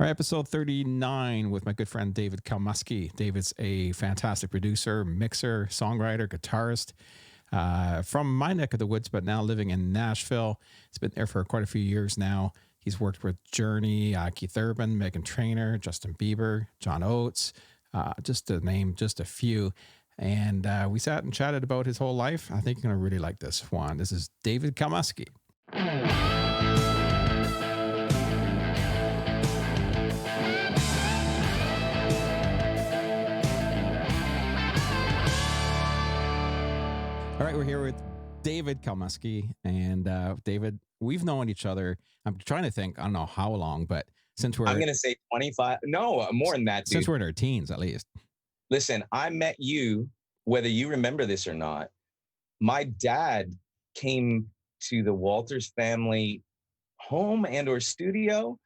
All right, episode 39 with my good friend David Kalmusky. David's a fantastic producer, mixer, songwriter, guitarist from my neck of the woods, but now living in Nashville. He's been there for quite a few years now. He's worked with Journey, Keith Urban, Megan Trainor, Justin Bieber, John Oates, just to name just a few. And we sat and chatted about his whole life. I think you're going to really like this one. This is David Kalmusky. All right, we're here with David Kalmusky. And David, we've known each other. I'm trying to think, I don't know how long, but since we're... I'm going to say 25. No, more than that, dude. Since we're in our teens, at least. Listen, I met you, whether you remember this or not. My dad came to the Walters family home and or studio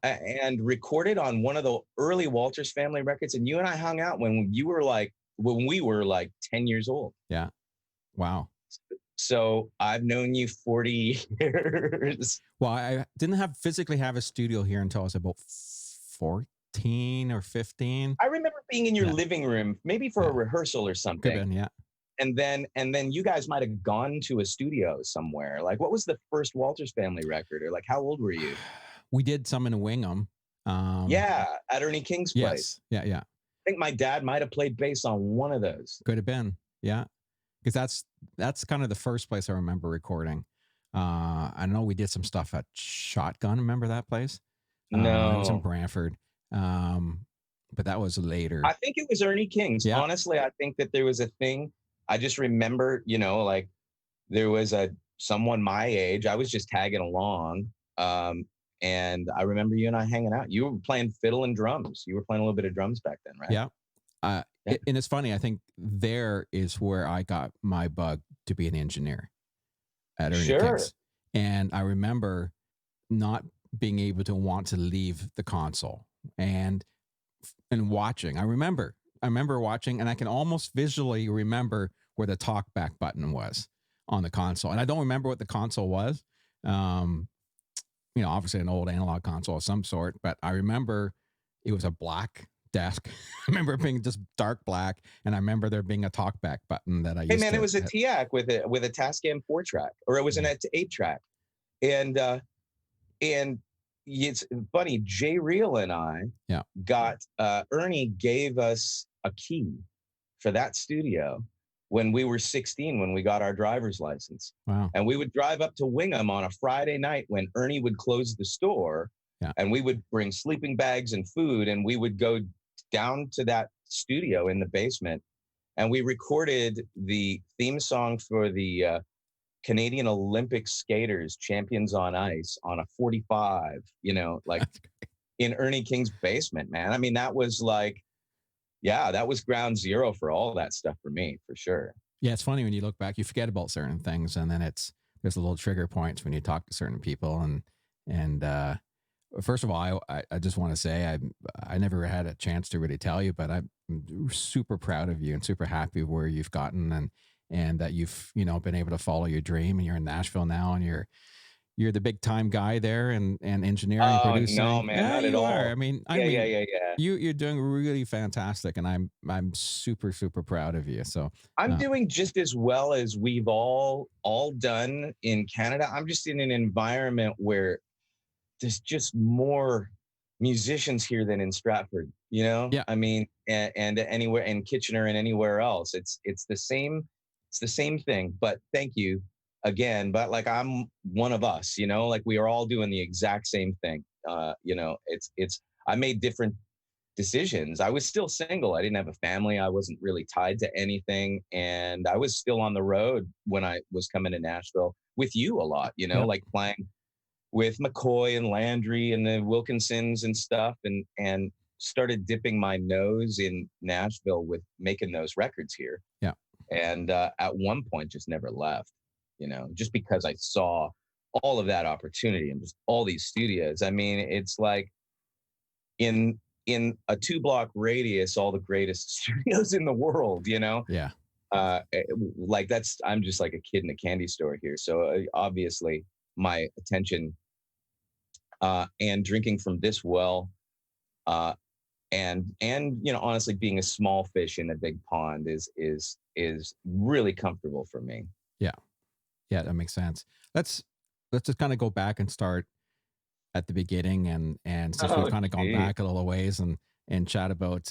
and recorded on one of the early Walters family records. And you and I hung out when we were like 10 years old. Yeah. Wow. So I've known you 40 years. Well, I didn't physically have a studio here until I was about 14 or 15. I remember being in your living room, maybe for a rehearsal or something. Could have been, yeah. And then you guys might have gone to a studio somewhere. Like, what was the first Walters family record? Or like, how old were you? We did some in Wingham. At Ernie King's place. Yes. Yeah. I think my dad might have played bass on one of those. Could have been, yeah. Because that's kind of the first place I remember recording. I know we did some stuff at Shotgun. Remember that place? No, it was in Brantford. But that was later. I think it was Ernie King's. Yeah. Honestly, I think that there was a thing. I just remember, like there was someone my age. I was just tagging along. And I remember you and I hanging out. You were playing fiddle and drums. You were playing a little bit of drums back then, right? Yeah. And it's funny, I think there is where I got my bug to be an engineer at Ernie King's. And I remember not being able to want to leave the console and watching. I remember watching, and I can almost visually remember where the talkback button was on the console. And I don't remember what the console was. Obviously an old analog console of some sort, but I remember it was a black desk. I remember it being just dark black, and I remember there being a talkback button that I used. Hey man, it was a TIAC with a Tascam 4-track, or it was an 8-track, and it's funny. Jay Reel and I got Ernie gave us a key for that studio when we were 16, when we got our driver's license. Wow! And we would drive up to Wingham on a Friday night when Ernie would close the store. Yeah. And we would bring sleeping bags and food, and we would go down to that studio in the basement, and we recorded the theme song for the Canadian Olympic skaters, Champions on Ice, on a 45, like in Ernie King's basement, man. I mean, that was like, that was ground zero for all that stuff for me, for sure. Yeah, it's funny when you look back, you forget about certain things, and then there's a little trigger points when you talk to certain people, and first of all, I just want to say I never had a chance to really tell you, but I'm super proud of you and super happy where you've gotten and that you've been able to follow your dream, and you're in Nashville now, and you're the big time guy there and engineering, producing. No, man, not at all. I mean, you're doing really fantastic, and I'm super super proud of you. So I'm doing just as well as we've all done in Canada. I'm just in an environment where there's just more musicians here than in Stratford, Yeah. I mean, and anywhere in Kitchener and anywhere else, it's the same thing. But thank you again. But like, I'm one of us, like we are all doing the exact same thing. I made different decisions. I was still single. I didn't have a family. I wasn't really tied to anything. And I was still on the road when I was coming to Nashville with you a lot, like playing with McCoy and Landry and the Wilkinsons and stuff, and started dipping my nose in Nashville with making those records here. Yeah. And at one point just never left, just because I saw all of that opportunity and just all these studios. I mean, it's like in a 2-block radius, all the greatest studios in the world, Yeah. I'm just like a kid in a candy store here. So obviously my attention and drinking from this well And honestly, being a small fish in a big pond is really comfortable for me. Yeah. Yeah, that makes sense. Let's just kind of go back and start at the beginning, and since we've kind of gone back a little ways and chat about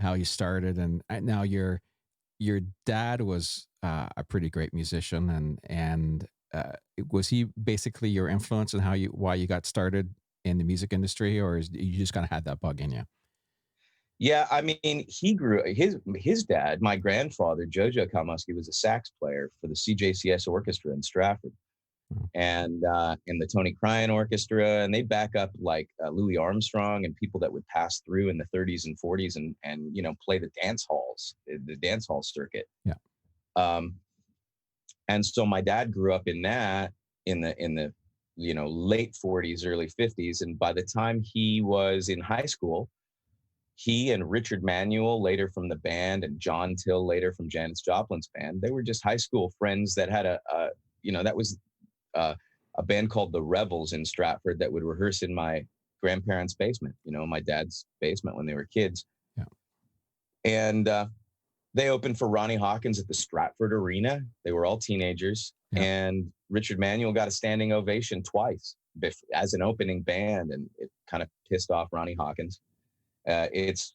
how you started, and now your dad was a pretty great musician, and was he basically your influence in why you got started in the music industry, or you just kind of had that bug in you? Yeah, I mean, he grew his dad, my grandfather, Jojo Kalmusky, was a sax player for the CJCS orchestra in Stratford, and in the Tony Cryan Orchestra, and they back up like Louis Armstrong and people that would pass through in the 30s and 40s and play the dance halls, the dance hall circuit. Yeah. And so my dad grew up in that in the late 40s, early 50s, and by the time he was in high school, he and Richard Manuel, later from the band, and John Till, later from Janis Joplin's band, they were just high school friends that had that was a band called the Rebels in Stratford that would rehearse in my grandparents' basement, my dad's basement when they were kids. Yeah. And they opened for Ronnie Hawkins at the Stratford Arena. They were all teenagers. Yeah. And Richard Manuel got a standing ovation twice as an opening band, and it kind of pissed off Ronnie Hawkins. It's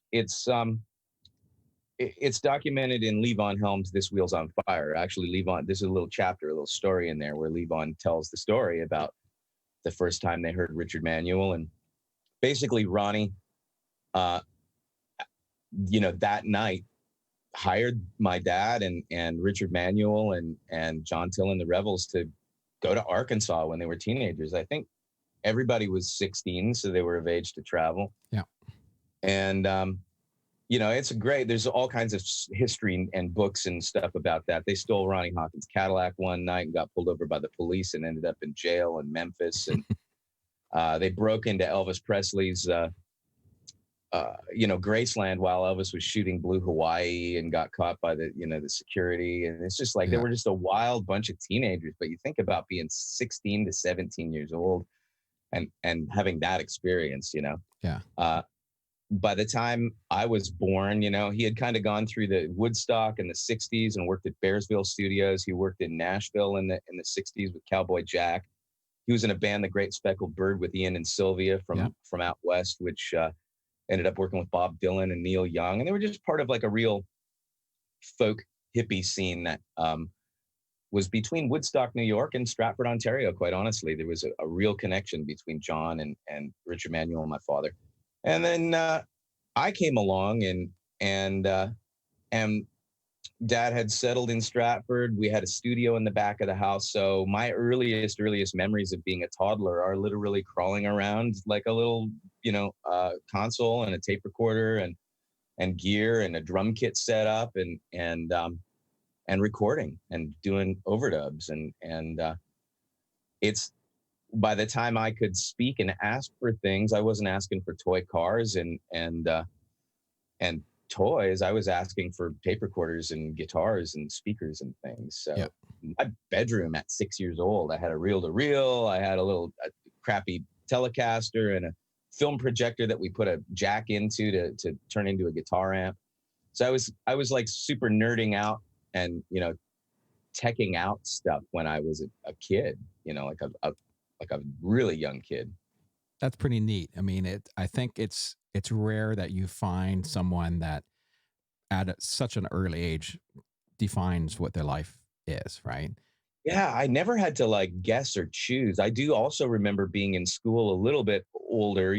documented in Levon Helm's This Wheel's on Fire. Actually, Levon, this is a little chapter, a little story in there where Levon tells the story about the first time they heard Richard Manuel. And basically Ronnie, that night hired my dad and Richard Manuel and John Till and the Rebels to go to Arkansas when they were teenagers. I think everybody was 16, so they were of age to travel. Yeah. And, it's great. There's all kinds of history and books and stuff about that. They stole Ronnie Hawkins' Cadillac one night and got pulled over by the police and ended up in jail in Memphis. And they broke into Elvis Presley's, Graceland while Elvis was shooting Blue Hawaii and got caught by the security. And it's just like, They were just a wild bunch of teenagers. But you think about being 16 to 17 years old and having that experience, Yeah. By the time I was born, he had kind of gone through the Woodstock in the 60s and worked at Bearsville Studios. He worked in Nashville in the 60s with Cowboy Jack. He was in a band, The Great Speckled Bird, with Ian and Sylvia from out west, which ended up working with Bob Dylan and Neil Young. And they were just part of like a real folk hippie scene that was between Woodstock, New York and Stratford, Ontario. Quite honestly, there was a real connection between John and Richard Manuel and my father. And then I came along and Dad had settled in Stratford. We had a studio in the back of the house. So my earliest memories of being a toddler are literally crawling around like a little, console and a tape recorder and gear and a drum kit set up and recording and doing overdubs. And it's, by the time I could speak and ask for things, I wasn't asking for toy cars and toys. I was asking for tape recorders and guitars and speakers and things. So my bedroom at 6 years old, I had a reel-to-reel. I had a crappy Telecaster and a film projector that we put a jack into to turn into a guitar amp. So I was like super nerding out and teching out stuff when I was a kid. Like a really young kid. That's pretty neat. I mean, I think it's rare that you find someone that at such an early age defines what their life is, right? Yeah, I never had to like guess or choose. I do also remember being in school a little bit older,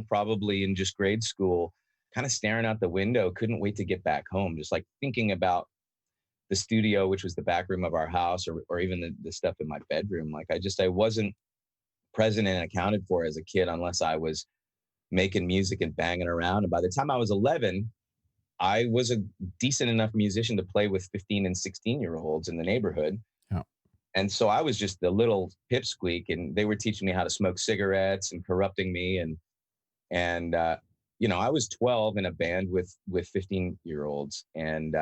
probably in just grade school, kind of staring out the window, couldn't wait to get back home, just like thinking about the studio, which was the back room of our house, or even the stuff in my bedroom. Like I wasn't present and accounted for as a kid unless I was making music and banging around. And by the time I was 11, I was a decent enough musician to play with 15 and 16-year-olds in the neighborhood. Yeah. And so I was just the little pipsqueak, and they were teaching me how to smoke cigarettes and corrupting me. And I was 12 in a band with 15-year-olds. And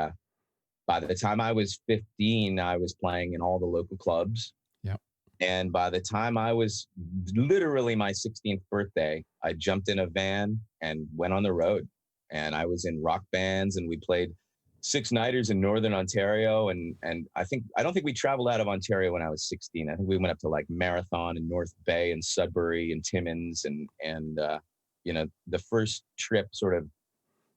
by the time I was 15, I was playing in all the local clubs. Yep. And by the time I was literally my 16th birthday, I jumped in a van and went on the road. And I was in rock bands, and we played six-nighters in Northern Ontario. And I don't think we traveled out of Ontario when I was 16. I think we went up to like Marathon and North Bay and Sudbury and Timmins, and you know, the first trip sort of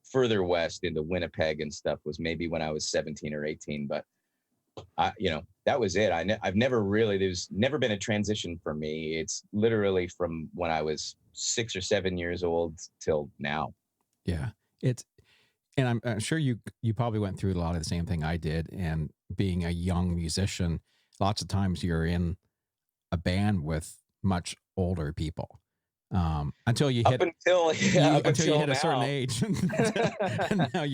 further west into Winnipeg and stuff was maybe when I was 17 or 18. But you know, that was it. I've never really, there's never been a transition for me. It's literally from when I was 6 or 7 years old till now. Yeah. And I'm sure you probably went through a lot of the same thing I did. And being a young musician, lots of times you're in a band with much older people. Until you hit until you hit now. a certain age. And now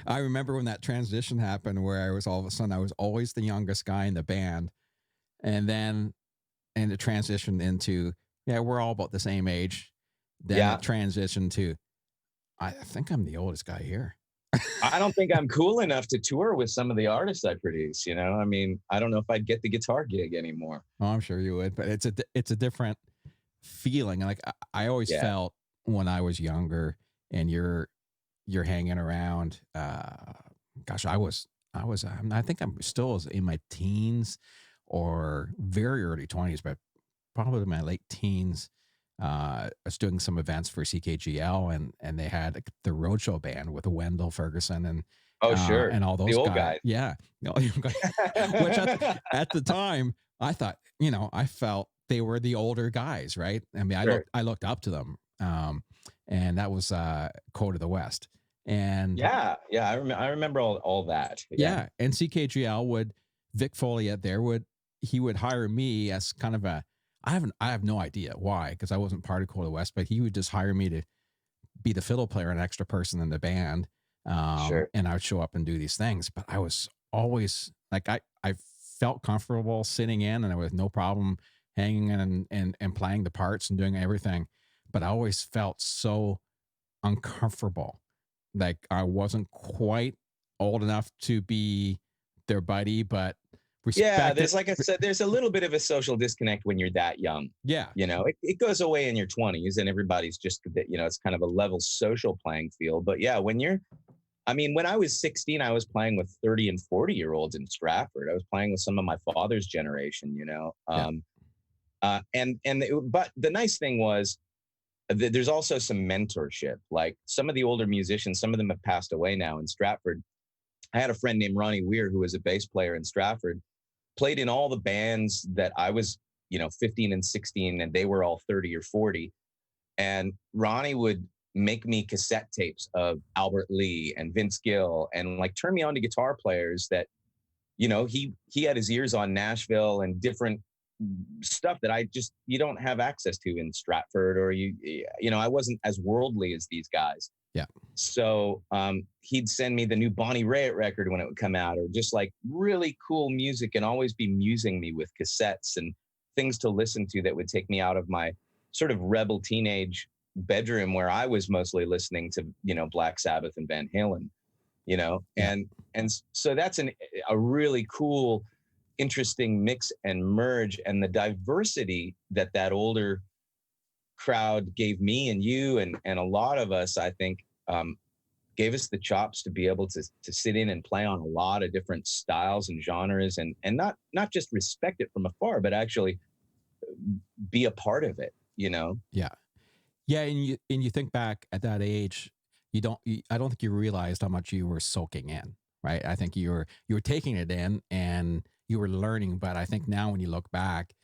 I remember when that transition happened, where I was all of a sudden, I was always the youngest guy in the band. And it transitioned into, we're all about the same age. Then it transitioned to, I think I'm the oldest guy here. I don't think I'm cool enough to tour with some of the artists I produce. You know, I mean, I don't know if I'd get the guitar gig anymore. Oh, I'm sure you would, but it's a different feeling. Like I always felt when I was younger, and you're hanging around. Gosh, I think I'm still in my teens or very early 20s, but probably my late teens. I was doing some events for CKGL, and they had the Roadshow band with Wendell Ferguson and sure, and all those the old guys. Yeah, which at the time I thought, you know, I felt they were the older guys, right? I mean, Sure. I looked up to them, and that was Code of the West, and I remember all that. Yeah, and CKGL Vic Folliet he would hire me as kind of I have no idea why, because I wasn't part of Code of the West, but he would just hire me to be the fiddle player, an extra person in the band. Sure. And I would show up and do these things, but I was always like, I felt comfortable sitting in, and I was no problem hanging in and playing the parts and doing everything. But I always felt so uncomfortable. Like I wasn't quite old enough to be their buddy, but there's, like I said, there's a little bit of a social disconnect when you're that young. Yeah. You know, it goes away in your 20s, and everybody's just, you know, it's kind of a level social playing field. But yeah, when I was 16, I was playing with 30 and 40-year-olds in Stratford. I was playing with some of my father's generation, you know. But the nice thing was, there's also some mentorship. Like some of the older musicians, some of them have passed away now in Stratford. I had a friend named Ronnie Weir, who was a bass player in Stratford, played in all the bands that I was, you know, 15 and 16, and they were all 30 or 40. And Ronnie would make me cassette tapes of Albert Lee and Vince Gill, and like turn me on to guitar players that, you know, he had his ears on Nashville and different stuff that you don't have access to in Stratford, or you know, I wasn't as worldly as these guys. Yeah. So he'd send me the new Bonnie Raitt record when it would come out, or just like really cool music, and always be musing me with cassettes and things to listen to that would take me out of my sort of rebel teenage bedroom, where I was mostly listening to, you know, Black Sabbath and Van Halen, you know. And so that's a really cool, interesting mix and merge, and the diversity that older crowd gave me and you and a lot of us, I think, gave us the chops to be able to sit in and play on a lot of different styles and genres, and not just respect it from afar, but actually be a part of it, you know? Yeah. And you think back at that age, I don't think you realized how much you were soaking in, right? I think you were taking it in and you were learning, but I think now when you look back,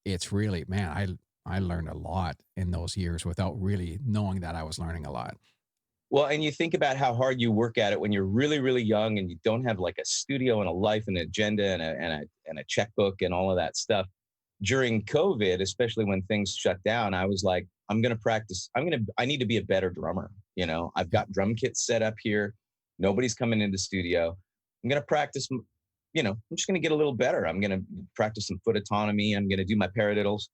it's really, man, I learned a lot in those years without really knowing that I was learning a lot. Well, and you think about how hard you work at it when you're really, really young, and you don't have like a studio and a life and an agenda and a checkbook and all of that stuff. During COVID, especially when things shut down, I was like, I'm going to practice. I need to be a better drummer. You know, I've got drum kits set up here. Nobody's coming into the studio. I'm going to practice, you know, I'm just going to get a little better. I'm going to practice some foot autonomy. I'm going to do my paradiddles.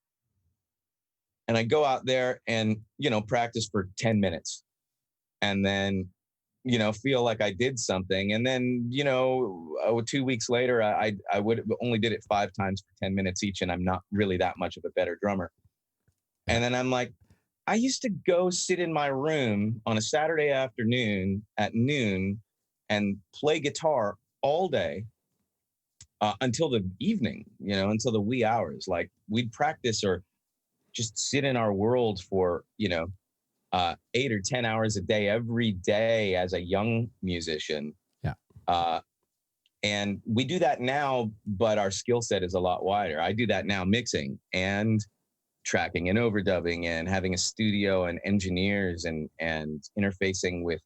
And I go out there and, you know, practice for 10 minutes. And then, feel like I did something. And then, 2 weeks later, I would only did it 5 times for 10 minutes each. And I'm not really that much of a better drummer. And then I'm like, I used to go sit in my room on a Saturday afternoon at noon and play guitar all day until the evening, until the wee hours. Like we'd practice or just sit in our world for, 8 or 10 hours a day, every day as a young musician. Yeah. And we do that now, but our skill set is a lot wider. I do that now mixing and tracking and overdubbing and having a studio and engineers and interfacing with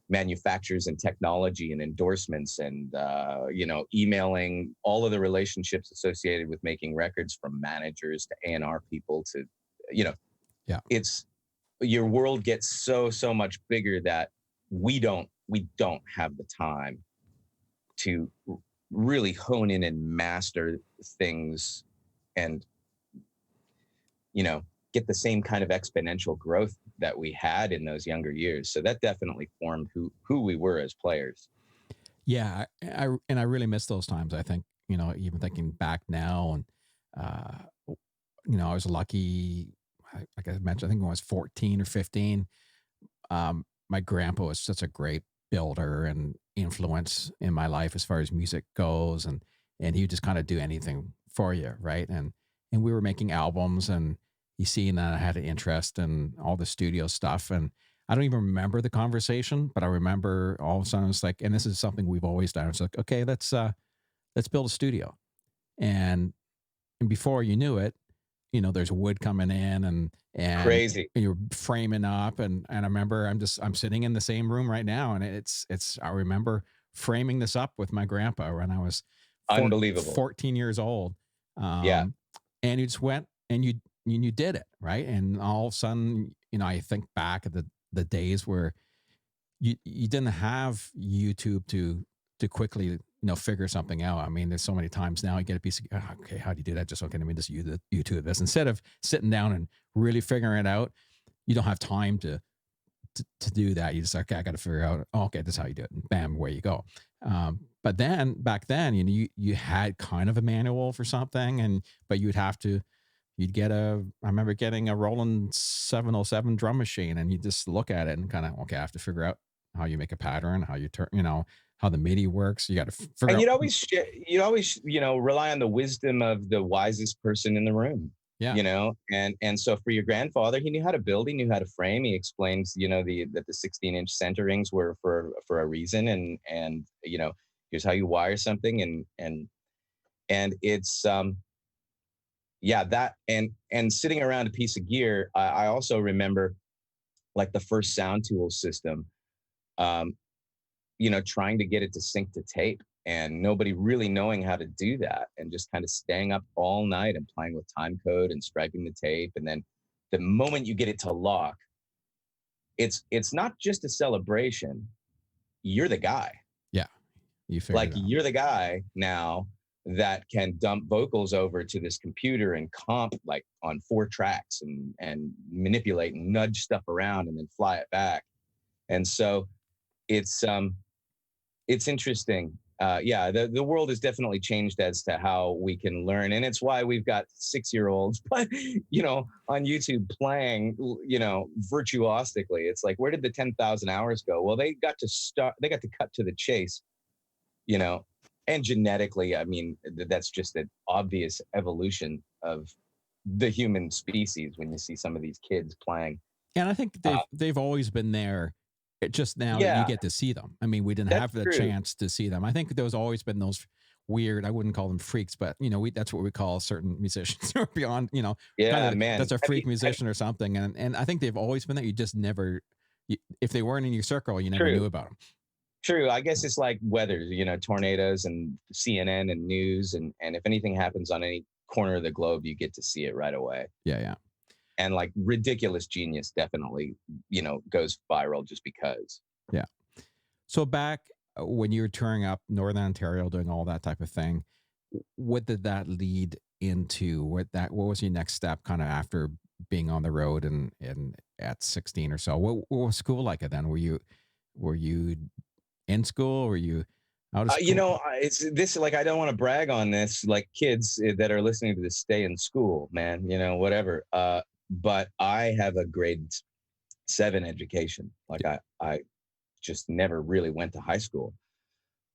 manufacturers and technology and endorsements and emailing all of the relationships associated with making records, from managers to A&R people to it's your world gets so much bigger that we don't have the time to really hone in and master things and get the same kind of exponential growth that we had in those younger years. So that definitely formed who we were as players. Yeah, I really miss those times. I think, even thinking back now, and I was lucky. Like I mentioned, I think when I was 14 or 15, my grandpa was such a great builder and influence in my life as far as music goes, and he would just kind of do anything for you, right? And we were making albums, and he seen that I had an interest in all the studio stuff, and I don't even remember the conversation, but I remember all of a sudden it's like, and this is something we've always done. It's like, okay, let's build a studio, and before you knew it, there's wood coming in and crazy. You're framing up, and I remember I'm sitting in the same room right now, and it's I remember framing this up with my grandpa when I was unbelievable 14 years old. Yeah, and you just went and you did it, right? And all of a sudden, I think back at the days where you didn't have YouTube to quickly figure something out. I mean, there's so many times now you get a piece of, okay, how do you do that? Just okay, let me just YouTube this. Instead of sitting down and really figuring it out, you don't have time to do that. You just okay, I got to figure out. Oh, okay, this is how you do it. And bam, where you go. But then back then, you had kind of a manual for something, but you'd get I remember getting a Roland 707 drum machine, and you just look at it and kind of, okay, I have to figure out how you make a pattern, how you turn, how the MIDI works. You got to figure and out. You'd always, rely on the wisdom of the wisest person in the room. Yeah. And so for your grandfather, he knew how to build, he knew how to frame. He explains, that the 16-inch centerings were for a reason, and here's how you wire something, and it's that and sitting around a piece of gear. I also remember like the first sound tool system, trying to get it to sync to tape, and nobody really knowing how to do that, and just kind of staying up all night and playing with time code and striping the tape. And then the moment you get it to lock, it's not just a celebration. You're the guy. Yeah. You figure like you're the guy now that can dump vocals over to this computer and comp like on 4 tracks and manipulate and nudge stuff around and then fly it back. And so it's interesting. The world has definitely changed as to how we can learn. And it's why we've got 6-year-olds, on YouTube playing, virtuosically. It's like, where did the 10,000 hours go? Well, they got to cut to the chase, and genetically, I mean, that's just an obvious evolution of the human species when you see some of these kids playing. And I think they've always been there. It just now that you get to see them. I mean, we didn't have the chance to see them. I think there's always been those weird, I wouldn't call them freaks, but that's what we call certain musicians who are beyond, man, that's a freak musician or something. And I think they've always been there. You just never, if they weren't in your circle, you never knew about them. True. I guess it's like weather, tornadoes and CNN and news. And if anything happens on any corner of the globe, you get to see it right away. Yeah. And like ridiculous genius definitely, goes viral just because. Yeah. So back when you were touring up Northern Ontario, doing all that type of thing, what did that lead into? What was your next step kind of after being on the road and at 16 or so? What was school like then? Were you, Were you in school? Were you out of school? You know, it's this, like, I don't want to brag on this, like, kids that are listening to this, stay in school, man, you know, whatever. But I have a grade 7 education. Like, I just never really went to high school.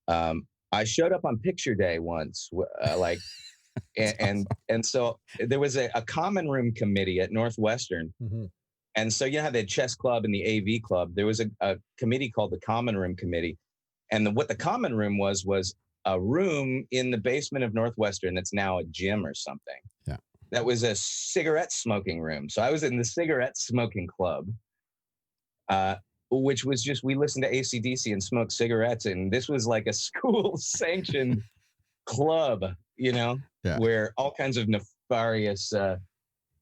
I showed up on picture day once, like, and so there was a common room committee at Northwestern. Mm-hmm. And so you know how the chess club and the AV club, there was a committee called the Common Room Committee. And what the Common Room was a room in the basement of Northwestern that's now a gym or something. Yeah. That was a cigarette smoking room. So I was in the cigarette smoking club, which was just, we listened to AC/DC and smoked cigarettes. And this was like a school sanctioned club, you know, where all kinds of nefarious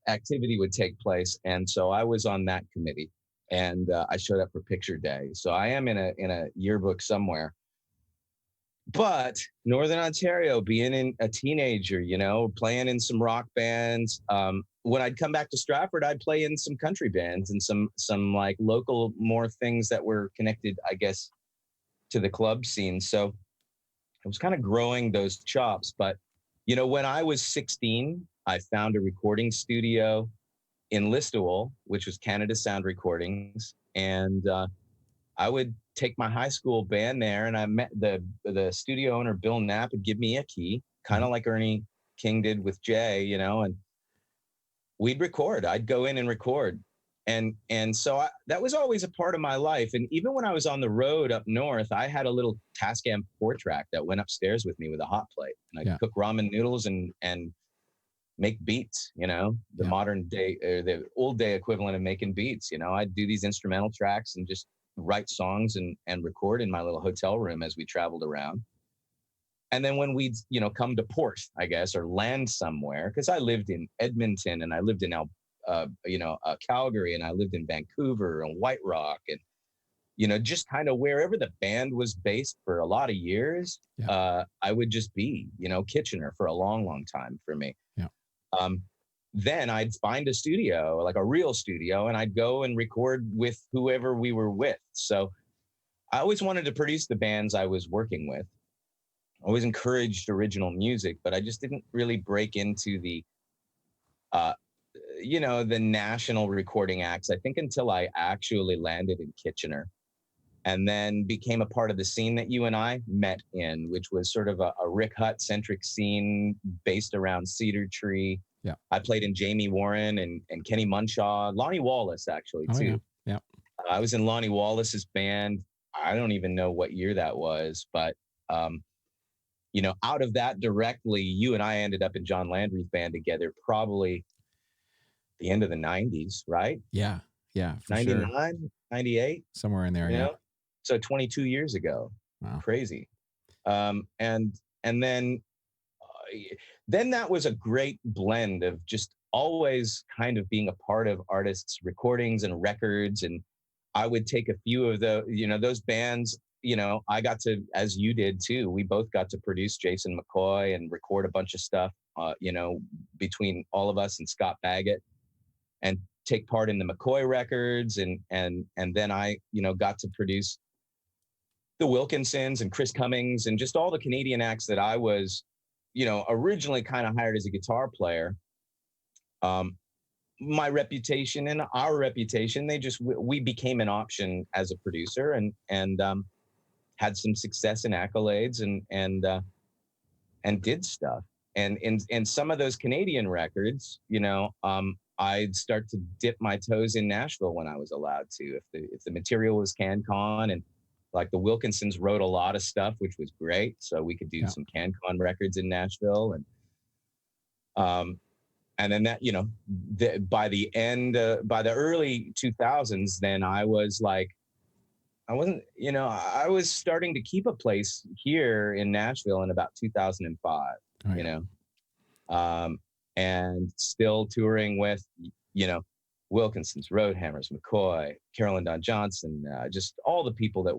activity would take place. And so I was on that committee, and I showed up for picture day. So I am in a yearbook somewhere. But Northern Ontario, being a teenager, you know, playing in some rock bands. When I'd come back to Stratford, I'd play in some country bands and some like local more things that were connected, I guess, to the club scene. So I was kind of growing those chops. But, you know, when I was 16, I found a recording studio in Listowel, which was Canada Sound Recordings. And I would take my high school band there, and I met the studio owner, Bill Knapp, would give me a key, kind of like Ernie King did with Jay, you know, and we'd record. I'd go in and record. And so that was always a part of my life. And even when I was on the road up north, I had a little Tascam 4-track that went upstairs with me with a hot plate. And I'd cook ramen noodles and make beats, you know, the modern day, or the old day equivalent of making beats. You know, I'd do these instrumental tracks and just write songs and record in my little hotel room as we traveled around. And then when we'd, you know, come to port, I guess, or land somewhere, because I lived in Edmonton and I lived in Calgary, and I lived in Vancouver and White Rock, and, you know, just kind of wherever the band was based for a lot of years, I would just be, you know, Kitchener for a long, long time for me. Yeah. Then I'd find a studio, like a real studio, and I'd go and record with whoever we were with. So I always wanted to produce the bands I was working with. I always encouraged original music, but I just didn't really break into the national recording acts, I think, until I actually landed in Kitchener, and then became a part of the scene that you and I met in, which was sort of a Rick Hutt-centric scene based around Cedar Tree. Yeah. I played in Jamie Warren and Kenny Munshaw, Lonnie Wallace, actually, too. Yeah. I was in Lonnie Wallace's band. I don't even know what year that was, but, you know, out of that directly, you and I ended up in John Landry's band together, probably the end of the 90s, right? Yeah. Yeah. 99, sure. 98. Somewhere in there. Yeah. Know? So 22 years ago. Wow. Crazy. And then that was a great blend of just always kind of being a part of artists' recordings and records. And I would take a few of those bands, you know, I got to, as you did too, we both got to produce Jason McCoy and record a bunch of stuff, you know, between all of us and Scott Baggett, and take part in the McCoy records. And then I, you know, got to produce the Wilkinsons and Chris Cummings and just all the Canadian acts that I was, you know, originally kind of hired as a guitar player. My reputation and our reputation, we became an option as a producer, and had some success and accolades, and did stuff. And in some of those Canadian records, you know, I'd start to dip my toes in Nashville when I was allowed to. If the material was CanCon, and like the Wilkinsons wrote a lot of stuff, which was great. So we could do some CanCon records in Nashville. And then that, you know, by the early 2000s, then I was starting to keep a place here in Nashville in about 2005, you know, and still touring with, you know, Wilkinsons, Roadhammers, McCoy, Carolyn Dawn Johnson, just all the people that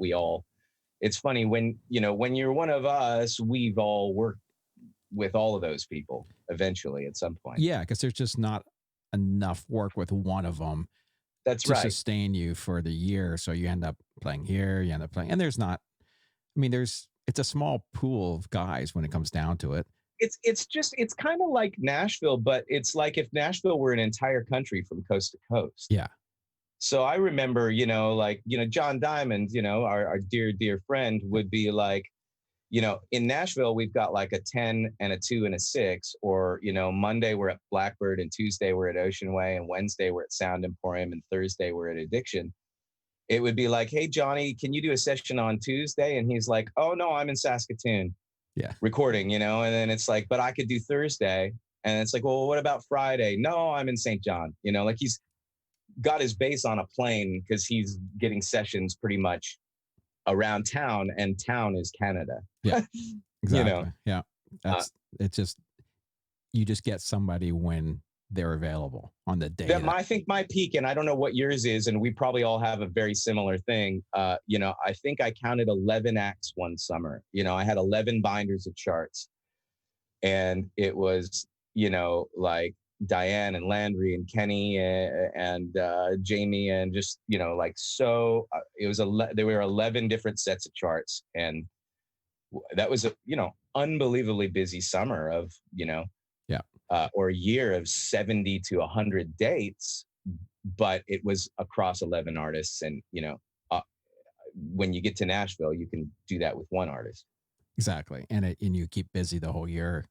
it's funny when you're one of us, we've all worked with all of those people eventually at some point. Yeah, because there's just not enough work with one of them to sustain you for the year. So you end up playing here, you end up playing, and there's not, I mean, it's a small pool of guys when it comes down to it. It's kind of like Nashville, but it's like if Nashville were an entire country from coast to coast. Yeah. So I remember, John Diamond, our dear, dear friend would be like, in Nashville, we've got like a 10 and a 2 and a 6, or, Monday we're at Blackbird, and Tuesday we're at Ocean Way, and Wednesday we're at Sound Emporium, and Thursday we're at Addiction. It would be like, hey, Johnny, can you do a session on Tuesday? And he's like, oh, no, I'm in Saskatoon. Yeah. Recording, and then it's like, but I could do Thursday. And it's like, well, what about Friday? No, I'm in St. John. Like he's got his base on a plane because he's getting sessions pretty much around town, and town is Canada. Yeah, exactly. Yeah. It's just, you just get somebody when they're available on the day. I think my peak, and I don't know what yours is, and we probably all have a very similar thing. I think I counted 11 acts one summer. I had 11 binders of charts, and it was, like Diane and Landry and Kenny and Jamie, and just, it was there were 11 different sets of charts, and that was a, unbelievably busy summer of, or a year of 70 to 100 dates, but it was across 11 artists. And, when you get to Nashville, you can do that with one artist. Exactly. And you keep busy the whole year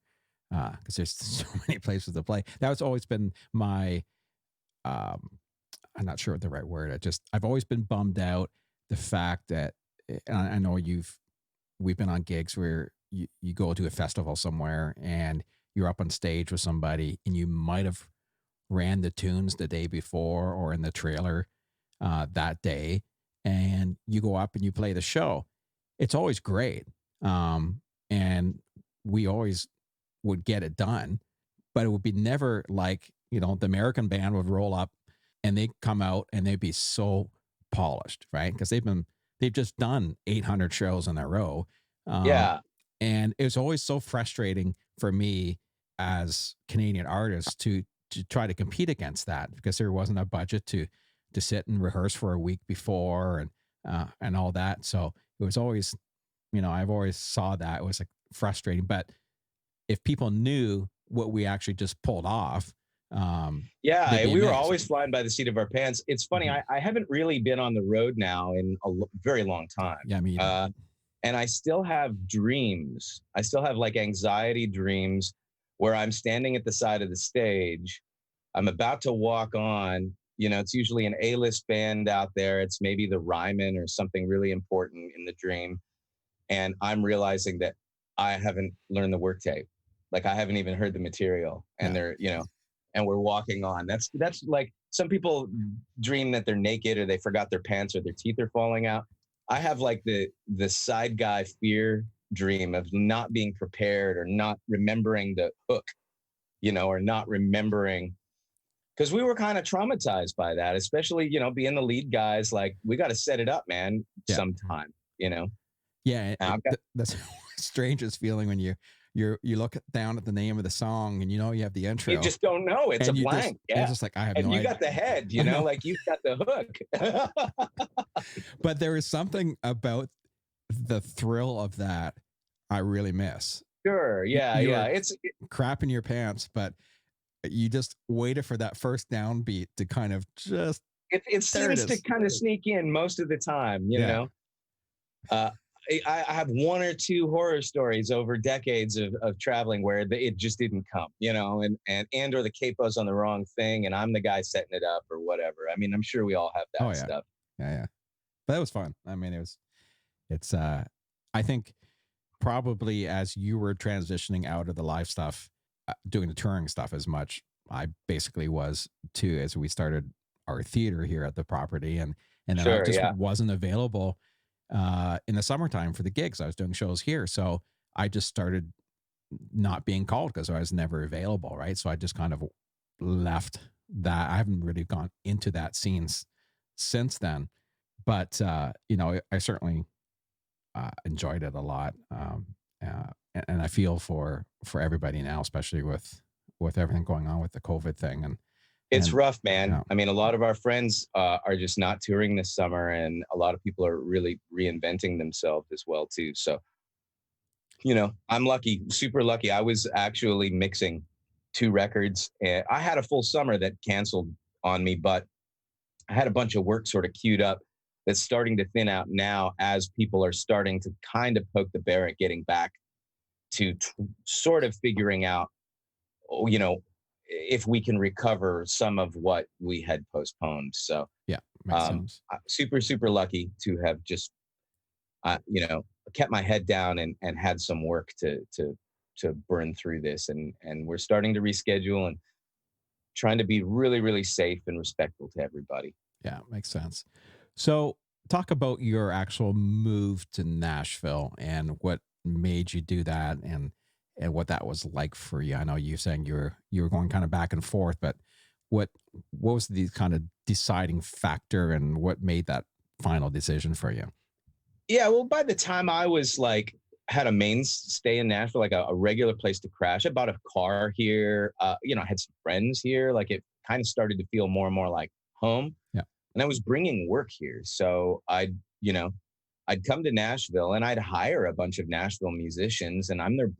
because there's so many places to play. That's always been my, I'm not sure what the right word. I've always been bummed out the fact that, and I know we've been on gigs where you go to a festival somewhere and you're up on stage with somebody, and you might have ran the tunes the day before or in the trailer that day, and you go up and you play the show. It's always great. And we always would get it done, but it would be never like, the American band would roll up and they come out and they'd be so polished, right? Because they've just done 800 shows in a row. Yeah. And it was always so frustrating for me as Canadian artists to try to compete against that, because there wasn't a budget to sit and rehearse for a week before and all that. So it was always, I've always saw that it was like frustrating. But if people knew what we actually just pulled off, we were always flying by the seat of our pants. It's funny. Mm-hmm. I haven't really been on the road now in a very long time. Yeah, me either. And I still have dreams. I still have like anxiety dreams where I'm standing at the side of the stage. I'm about to walk on, it's usually an A-list band out there. It's maybe the Ryman or something really important in the dream. And I'm realizing that I haven't learned the work tape. Like I haven't even heard the material, and they're, and we're walking on. That's like, some people dream that they're naked, or they forgot their pants, or their teeth are falling out. I have like the side guy fear dream of not being prepared, or not remembering the hook, or not remembering, because we were kind of traumatized by that, especially, being the lead guys. Like, we got to set it up, man, sometime, Yeah. That's the strangest feeling when you look down at the name of the song and you have the intro. You just don't know. It's a blank. It's just like, I have no idea. You got the head, like you've got the hook. But there is something about the thrill of that I really miss. Sure. Yeah. It's crap in your pants, but you just waited for that first downbeat to kind of just. It seems to kind of sneak in most of the time, you know. I have one or two horror stories over decades of traveling where it just didn't come, and or the capo's on the wrong thing and I'm the guy setting it up or whatever. I mean, I'm sure we all have that stuff. Yeah. But that was fun. I mean, it's I think probably as you were transitioning out of the live stuff, doing the touring stuff as much, I basically was too, as we started our theater here at the property, and then I just wasn't available in the summertime for the gigs. I was doing shows here, so I just started not being called because I was never available, right? So I just kind of left that. I haven't really gone into that scene since then, but I certainly enjoyed it a lot, and I feel for everybody now, especially with everything going on with the COVID thing, and It's And rough, man. yeah, I mean, a lot of our friends are just not touring this summer, and a lot of people are really reinventing themselves as well too. So, I'm lucky, super lucky. I was actually mixing 2 records, and I had a full summer that canceled on me, but I had a bunch of work sort of queued up that's starting to thin out now as people are starting to kind of poke the bear at getting back to sort of figuring out, you know, if we can recover some of what we had postponed. So, yeah, makes sense. super, super lucky to have just, you know, kept my head down and had some work to burn through this. And we're starting to reschedule and trying to be really, really safe and respectful to everybody. Yeah, makes sense. So, talk about your actual move to Nashville and what made you do that, and what that was like for you. I know you saying you were going kind of back and forth, but what what was the kind of deciding factor, and what made that final decision for you? Yeah, well, by the time I was like had a mainstay in Nashville, like a regular place to crash. I bought a car here. I had some friends here. Like it kind of started to feel more and more like home. Yeah. And I was bringing work here. So I'd come to Nashville and I'd hire a bunch of Nashville musicians, and I'm their,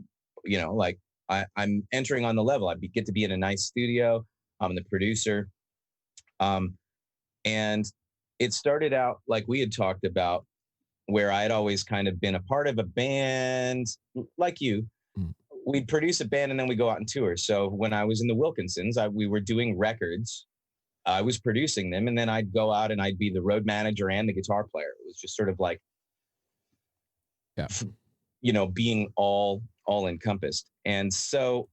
like I'm entering on the level. Get to be in a nice studio. I'm the producer. And it started out like we had talked about, where I'd always kind of been a part of a band like you. Mm. We'd produce a band and then we go out and tour. So when I was in the Wilkinsons, we were doing records. I was producing them, and then I'd go out and I'd be the road manager and the guitar player. It was just sort of like, Yeah. Being all encompassed. And so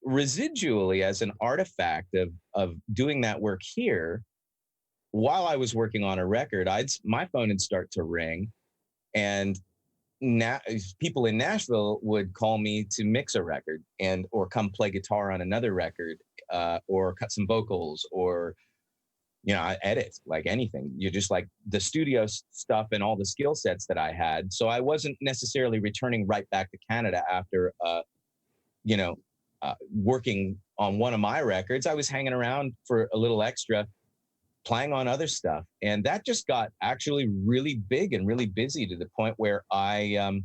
residually, as an artifact of doing that work here, while I was working on a record, my phone would start to ring, and people in Nashville would call me to mix a record or come play guitar on another record, or cut some vocals, or I edit, like anything. You just like the studio stuff and all the skill sets that I had. So I wasn't necessarily returning right back to Canada after working on one of my records. I was hanging around for a little extra, playing on other stuff. And that just got actually really big and really busy, to the point where I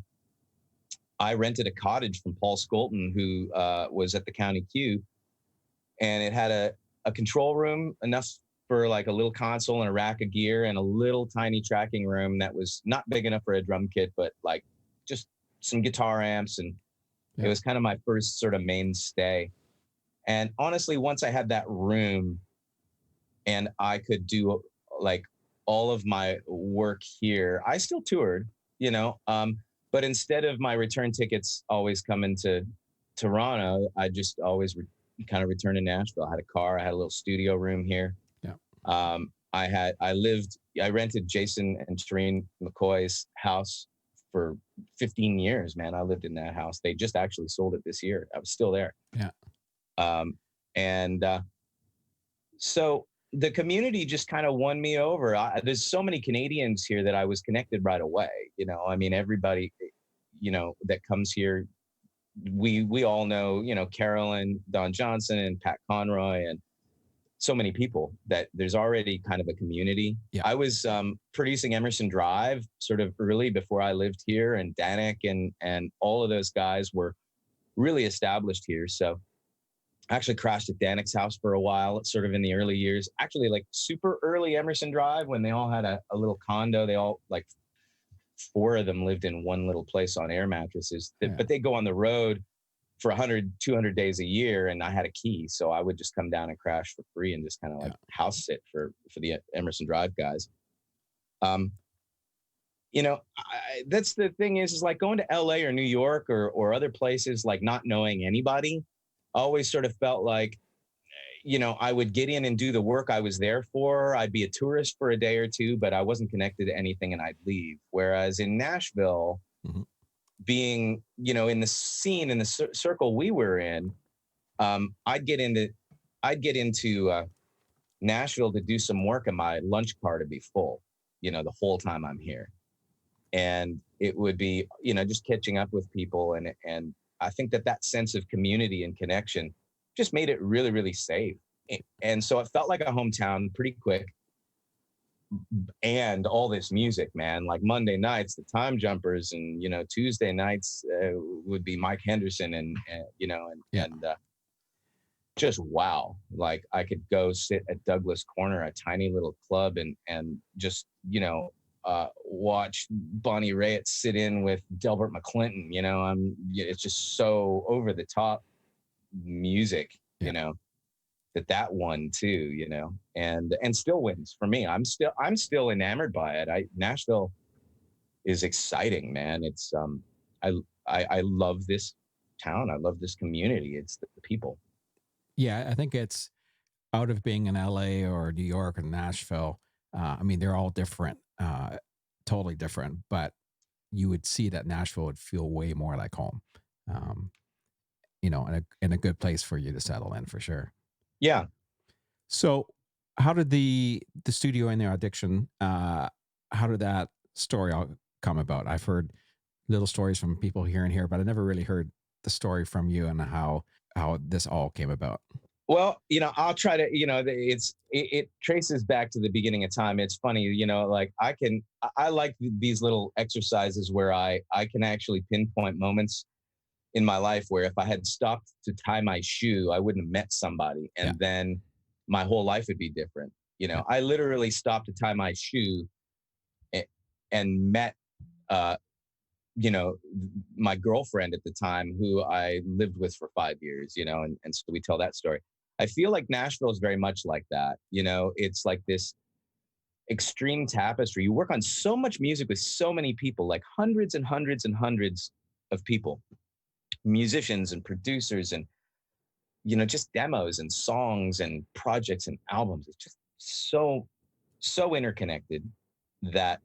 rented a cottage from Paul Skolton, who was at the county queue. And it had a control room, enough for like a little console and a rack of gear, and a little tiny tracking room that was not big enough for a drum kit, but like just some guitar amps. And Yeah. it was kind of my first sort of mainstay. And honestly, once I had that room and I could do like all of my work here, I still toured, but instead of my return tickets always coming to Toronto, I just always kind of returned to Nashville. I had a car, I had a little studio room here. Yeah. I rented Jason and Shereen McCoy's house for 15 years, man. I lived in that house. They just actually sold it this year. I was still there. Yeah. So the community just kind of won me over. There's so many Canadians here that I was connected right away. I mean, everybody, that comes here, we all know, Carolyn, Don Johnson, and Pat Conroy, and so many people that there's already kind of a community. Yeah. I was producing Emerson Drive sort of early before I lived here, and Danik and all of those guys were really established here. So I actually crashed at Danik's house for a while, sort of in the early years, actually like super early Emerson Drive, when they all had a little condo. They all, like 4 of them, lived in one little place on air mattresses, but they go on the road for 100, 200 days a year. And I had a key. So I would just come down and crash for free and just kind of like house sit for the Emerson Drive guys. That's the thing is like going to LA or New York or other places, like not knowing anybody. I always sort of felt like, I would get in and do the work I was there for. I'd be a tourist for a day or two, but I wasn't connected to anything, and I'd leave. Whereas in Nashville, Mm-hmm. being, in the scene, in the circle we were in, I'd get into Nashville to do some work, and my lunch car to be full, the whole time I'm here. And it would be, just catching up with people. And I think that sense of community and connection just made it really, really safe. And so it felt like a hometown pretty quick. And all this music, man, like Monday nights, the Time Jumpers, and, you know, Tuesday nights would be Mike Henderson and you know, and just wow. Like I could go sit at Douglas Corner, a tiny little club, and just, you know, watch Bonnie Raitt sit in with Delbert McClinton. You know, it's just so over the top music, you know, that one too, you know, and still wins for me. I'm still enamored by it. Nashville is exciting, man. It's I love this town. I love this community. It's the people. Yeah, I think it's out of being in LA or New York or Nashville. I mean, they're all different, totally different, but you would see that Nashville would feel way more like home. You know, in a good place for you to settle in for sure. Yeah. So how did the studio and the audition, how did that story all come about? I've heard little stories from people here and here, but I never really heard the story from you and how this all came about. Well, you know, I'll try to, you know, it traces back to the beginning of time. It's funny, you know, like I like these little exercises where I can actually pinpoint moments in my life where if I had stopped to tie my shoe, I wouldn't have met somebody. And then my whole life would be different. You know, I literally stopped to tie my shoe and met, you know, my girlfriend at the time who I lived with for 5 years, you know, and so we tell that story. I feel like Nashville is very much like that. You know, it's like this extreme tapestry. You work on so much music with so many people, like hundreds and hundreds and hundreds of people, musicians and producers and, you know, just demos and songs and projects and albums. It's just so interconnected that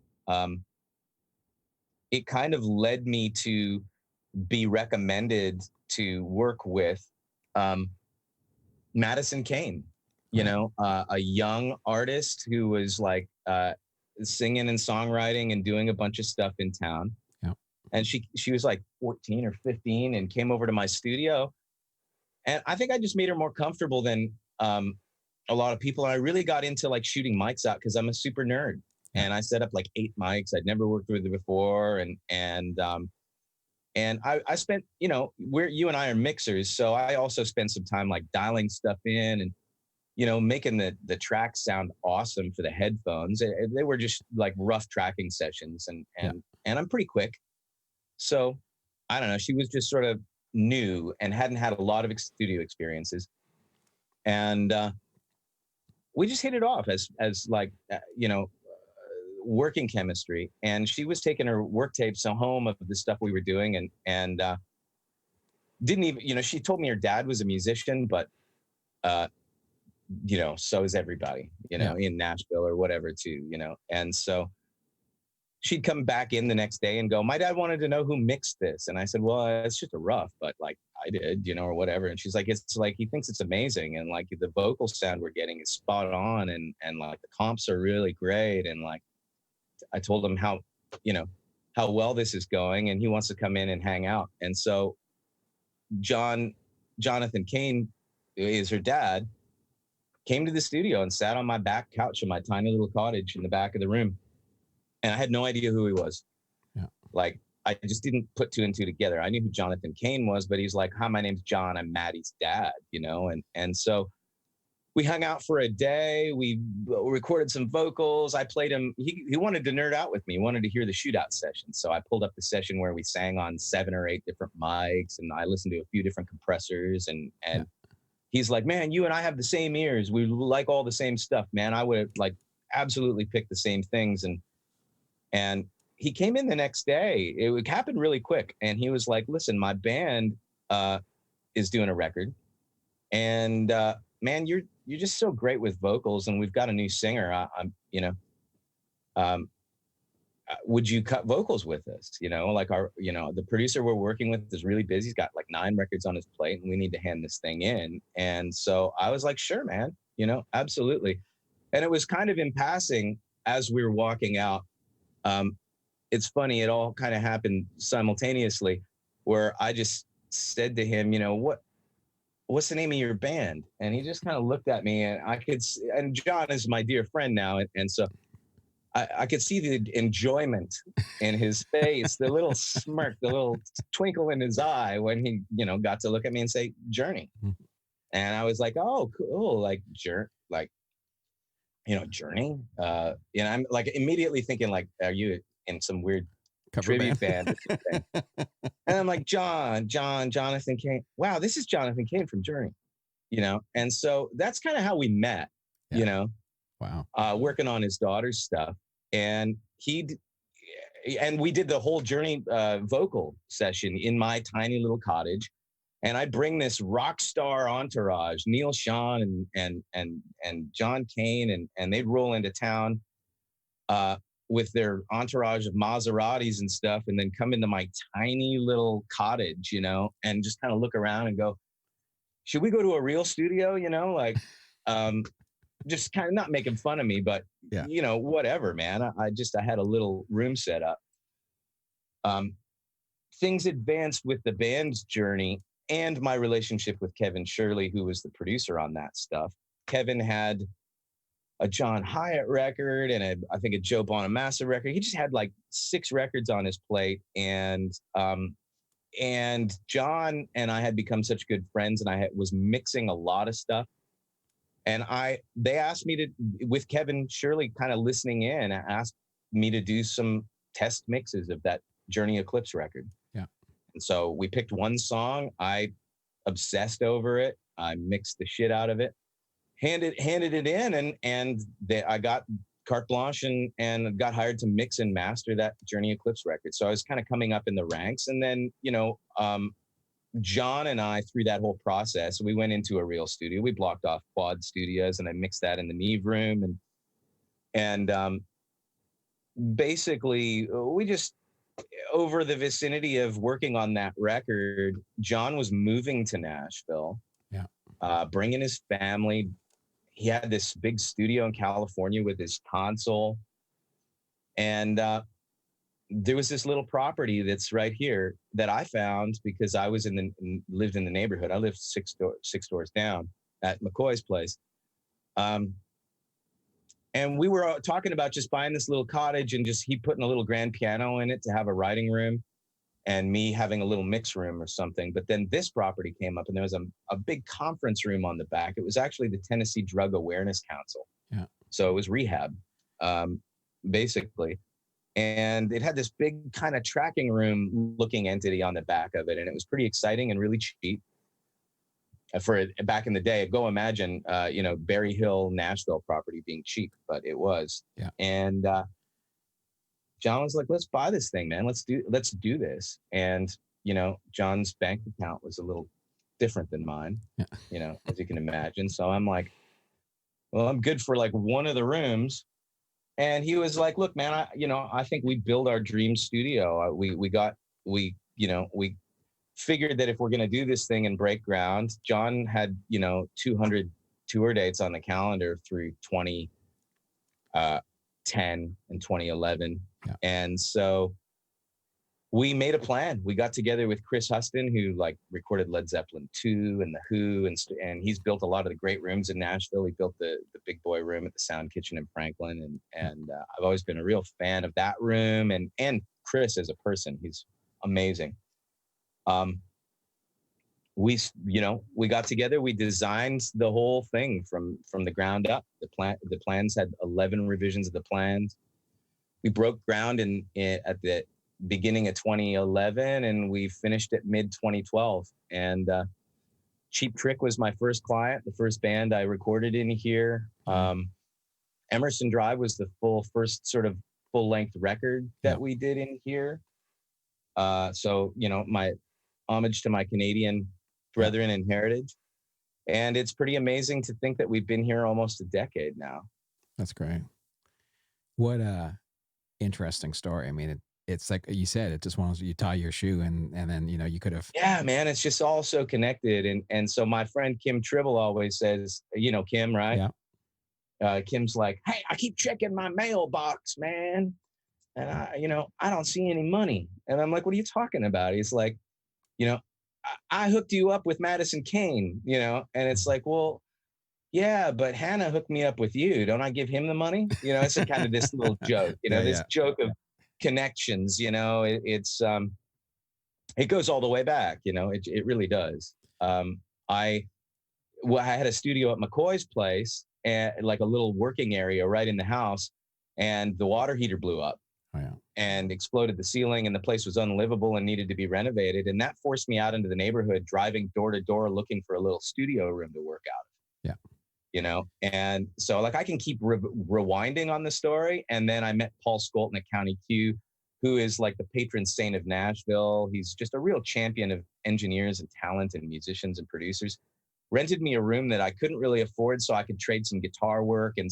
it kind of led me to be recommended to work with Madison Kane, you know, a young artist who was like singing and songwriting and doing a bunch of stuff in town. And she was like 14 or 15 and came over to my studio. And I think I just made her more comfortable than a lot of people. And I really got into like shooting mics out because I'm a super nerd. And I set up like 8 mics. I'd never worked with her before. And I spent, you know, you and I are mixers. So I also spent some time like dialing stuff in and, you know, making the tracks sound awesome for the headphones. They were just like rough tracking sessions and I'm pretty quick. So I don't know. She was just sort of new and hadn't had a lot of studio experiences. And we just hit it off as like, you know, working chemistry. And she was taking her work tapes home of the stuff we were doing and didn't even, you know, she told me her dad was a musician, but, you know, so is everybody, you know, in Nashville or whatever too, you know. And so she'd come back in the next day and go, my dad wanted to know who mixed this. And I said, well, it's just a rough, but like I did, you know, or whatever. And she's like, it's like, he thinks it's amazing. And like the vocal sound we're getting is spot on. And like the comps are really great. And like, I told him how, you know, how well this is going and he wants to come in and hang out. And so Jonathan Kane is her dad, came to the studio and sat on my back couch in my tiny little cottage in the back of the room. And I had no idea who he was. Like, I just didn't put 2 and 2 together. I knew who Jonathan Kane was, but he's like, hi, my name's John. I'm Maddie's dad, you know? And so we hung out for a day. We recorded some vocals. I played him. He wanted to nerd out with me. He wanted to hear the shootout session. So I pulled up the session where we sang on 7 or 8 different mics and I listened to a few different compressors and he's like, man, you and I have the same ears. We like all the same stuff, man. I would like absolutely pick the same things. And he came in the next day. It happened really quick. And he was like, listen, my band is doing a record. And man, you're just so great with vocals. And we've got a new singer. I'm, you know, would you cut vocals with us? You know, like the producer we're working with is really busy. He's got like 9 records on his plate and we need to hand this thing in. And so I was like, sure, man, you know, absolutely. And it was kind of in passing as we were walking out. It's funny, it all kind of happened simultaneously where I just said to him, you know, what's the name of your band? And he just kind of looked at me, and and John is my dear friend now. And so I could see the enjoyment in his face, the little smirk, the little twinkle in his eye when he, got to look at me and say Journey. Mm-hmm. And I was like, oh, cool. Like, Journey. And I'm like immediately thinking like, are you in some weird Cover tribute band? And I'm like, Jonathan Cain. Wow, this is Jonathan Cain from Journey, And so that's kind of how we met, Wow. Working on his daughter's stuff. And we did the whole Journey vocal session in my tiny little cottage. And I bring this rock star entourage, Neil Sean and John Cain, and they'd roll into town with their entourage of Maseratis and stuff, and then come into my tiny little cottage, and just kind of look around and go, should we go to a real studio? Just kind of not making fun of me, but whatever, man. I had a little room set up. Things advanced with the band's journey and my relationship with Kevin Shirley, who was the producer on that stuff. Kevin had a John Hyatt record and I think a Joe Bonamassa record. He just had like 6 records on his plate. And John and I had become such good friends, and I was mixing a lot of stuff. And they asked me to, with Kevin Shirley kind of listening in, asked me to do some test mixes of that Journey Eclipse record. Yeah. And so we picked one song. I obsessed over it. I mixed the shit out of it, handed it in, and I got carte blanche and got hired to mix and master that Journey Eclipse record. So I was kind of coming up in the ranks. And then, John and I, through that whole process, we went into a real studio. We blocked off Quad Studios, and I mixed that in the Neve room. And basically, we just, over the vicinity of working on that record, John was moving to Nashville, bringing his family. He had this big studio in California with his console. And there was this little property that's right here that I found because I was lived in the neighborhood. I lived six doors down at McCoy's place. And we were talking about just buying this little cottage and he putting a little grand piano in it to have a writing room, and me having a little mix room or something. But then this property came up, and there was a big conference room on the back. It was actually the Tennessee Drug Awareness Council. Yeah. So it was rehab, basically. And it had this big kind of tracking room looking entity on the back of it. And it was pretty exciting and really cheap for back in the day. Go imagine, Berry Hill, Nashville property being cheap, but it was. Yeah. And John was like, let's buy this thing, man. Let's do this. And, John's bank account was a little different than mine, as you can imagine. So I'm like, well, I'm good for like one of the rooms. And he was like, look, man, I think we build our dream studio. We figured that if we're going to do this thing and break ground, John had, 200 tour dates on the calendar through 2010 and 2011. Yeah. And so we made a plan. We got together with Chris Huston, who recorded Led Zeppelin 2 and The Who, and he's built a lot of the great rooms in Nashville. He built the big boy room at the Sound Kitchen in Franklin, and I've always been a real fan of that room and Chris as a person. He's amazing. We got together. We designed the whole thing from the ground up. The plans had 11 revisions of the plans. We broke ground at the beginning of 2011, and we finished at mid 2012. And Cheap Trick was my first client, the first band I recorded in here. Emerson Drive was the first sort of full length record that we did in here. So my homage to my Canadian brethren and heritage. And it's pretty amazing to think that we've been here almost a decade now. That's great. What interesting story. I mean, it's like you said, it just wants you tie your shoe and then, you could have. Yeah, man, it's just all so connected. And so my friend Kim Tribble always says, Kim, right? Yeah. Kim's like, hey, I keep checking my mailbox, man. And I don't see any money. And I'm like, what are you talking about? He's like, I hooked you up with Madison Kane, you know, and it's like, well, yeah, but Hannah hooked me up with you. Don't I give him the money? You know, it's a kind of this little joke, you know, this joke of connections, you know, it goes all the way back, you know, it really does. I had a studio at McCoy's place, and like a little working area right in the house, and the water heater blew up. Oh, yeah. And exploded the ceiling, and the place was unlivable and needed to be renovated. And that forced me out into the neighborhood, driving door to door, looking for a little studio room to work out of. Yeah. You know, and so like I can keep rewinding on the story. And then I met Paul Skolton at County Q, who is like the patron saint of Nashville. He's just a real champion of engineers and talent and musicians and producers. Rented me a room that I couldn't really afford, so I could trade some guitar work and